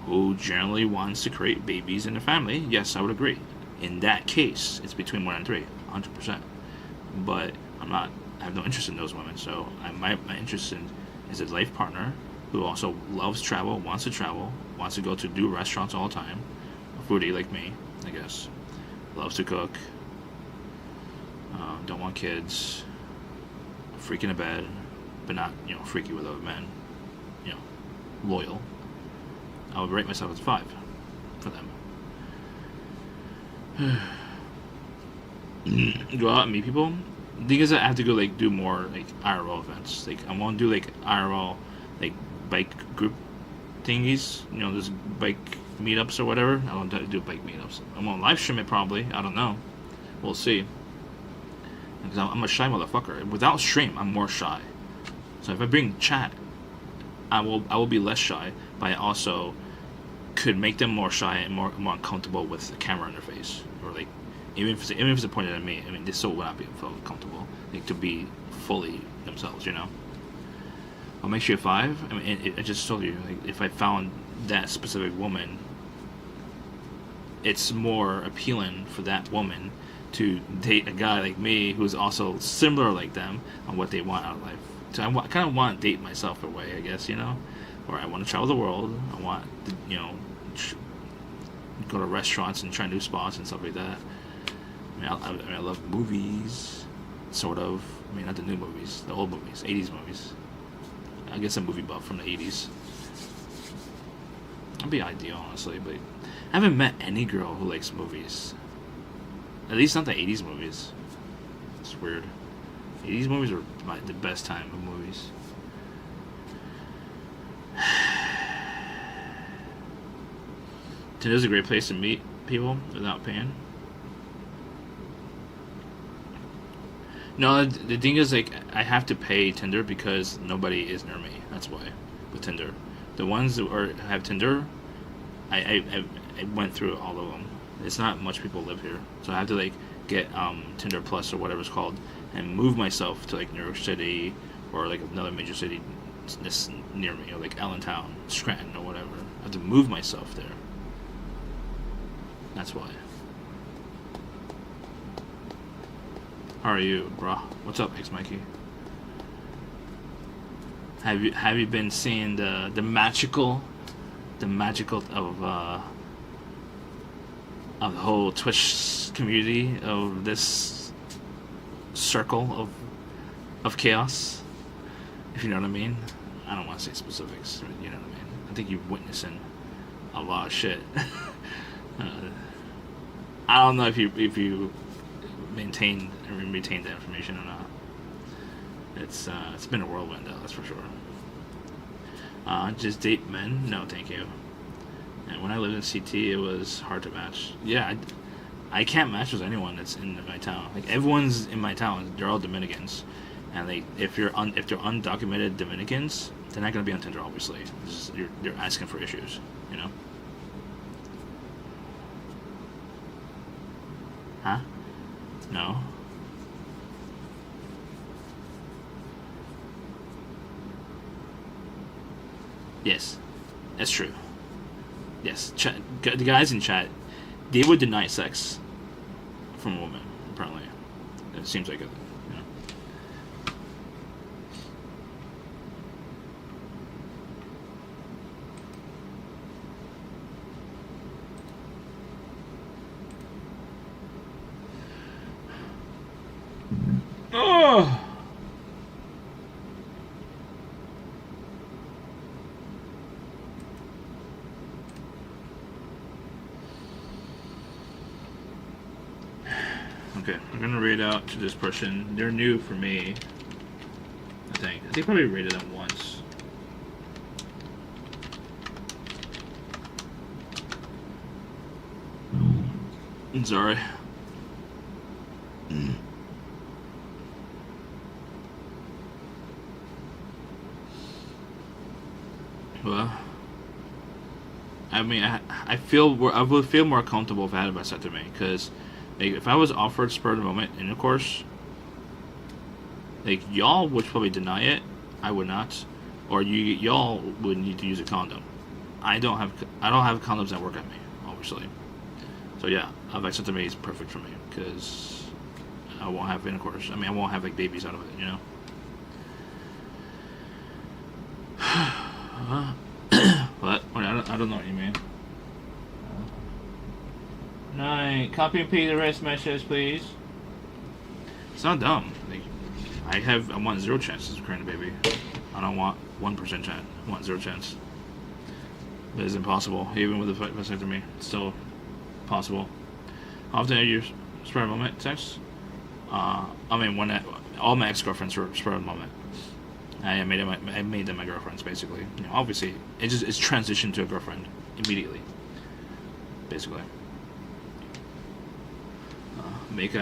who generally wants to create babies in a family. Yes, I would agree. In that case, it's between 1 and 3, 100%. But I'm not. I have no interest in those women. So my interest in is a life partner who also loves travel, wants to go to do restaurants all the time, a foodie like me, I guess. Loves to cook. Don't want kids. Freaky in a bed, but not freaky with other men. Loyal. I would rate myself as 5 for them. Go out and meet people. The thing is, I have to go like do more like IRL events. Like I want to do like IRL like bike group thingies. Those bike meetups or whatever. I don't do bike meetups. I'm gonna live stream it probably. I don't know. We'll see. Because I'm a shy motherfucker. Without stream, I'm more shy. So if I bring chat, I will be less shy. But I also could make them more shy and more uncomfortable with the camera in their face, or like even if it's pointed at me. I mean, they still would not be feel comfortable like to be fully themselves. I'll make sure 5. I mean, I just told you like if I found that specific woman, it's more appealing for that woman to date a guy like me who's also similar like them on what they want out of life. So I kind of want to date myself in a way, I guess, or I want to travel the world. I want to, go to restaurants and try new spots and stuff like that. I love movies, sort of. I mean, not the new movies, the old movies, 80s movies. I guess a movie buff from the 80s. That'd be ideal, honestly, but I haven't met any girl who likes movies. At least not the 80s movies. It's weird. 80s movies were the best time of movies. Tinder's a great place to meet people without paying. No, the thing is, like, I have to pay Tinder because nobody is near me. That's why, with Tinder. The ones that have Tinder, I went through all of them. It's not much people live here, so I have to like get Tinder Plus or whatever it's called, and move myself to like New York City or like another major city this near me, or like Allentown, Scranton, or whatever. I have to move myself there. That's why. How are you, bro? What's up, X Mikey? Have you been seeing the magical of the whole Twitch community, of this circle of chaos, if you know what I mean? I don't want to say specifics, but you know what I mean. I think you're witnessing a lot of shit. I don't know if you maintain and retain that information or not. It's been a whirlwind though, that's for sure. Just date men? No, thank you. And when I lived in CT, it was hard to match. Yeah, I can't match with anyone that's in my town. Like everyone's in my town, they're all Dominicans, and if they're undocumented Dominicans, they're not gonna be on Tinder. Obviously, they're asking for issues, Huh? No. Yes, that's true. Yes, the guys in chat, they would deny sex from a woman, apparently. It seems like it, Oh! Okay, I'm gonna read out to this person. They're new for me, I think. I probably rated them once. I'm sorry. Well, I mean, I would feel more comfortable if I had a vasectomy, because like, if I was offered spur of the moment intercourse, like y'all would probably deny it, I would not, or y'all would need to use a condom. I don't have condoms that work on me, obviously. So yeah, a vasectomy is perfect for me because I won't have intercourse. I mean, I won't have like babies out of it, you know. What? I don't know what you mean. Nine. Copy and paste the rest messages, please. It's not dumb. Like, I want 0 chances of creating a baby. I don't want 1% chance. I want 0 chance. But it's impossible. Even with the vasectomy, it's still possible. How often are you spur of the moment sex? I mean, all my ex-girlfriends were spur of the moment. I made them my girlfriends, basically. You know, obviously, it's transitioned to a girlfriend immediately, basically. Make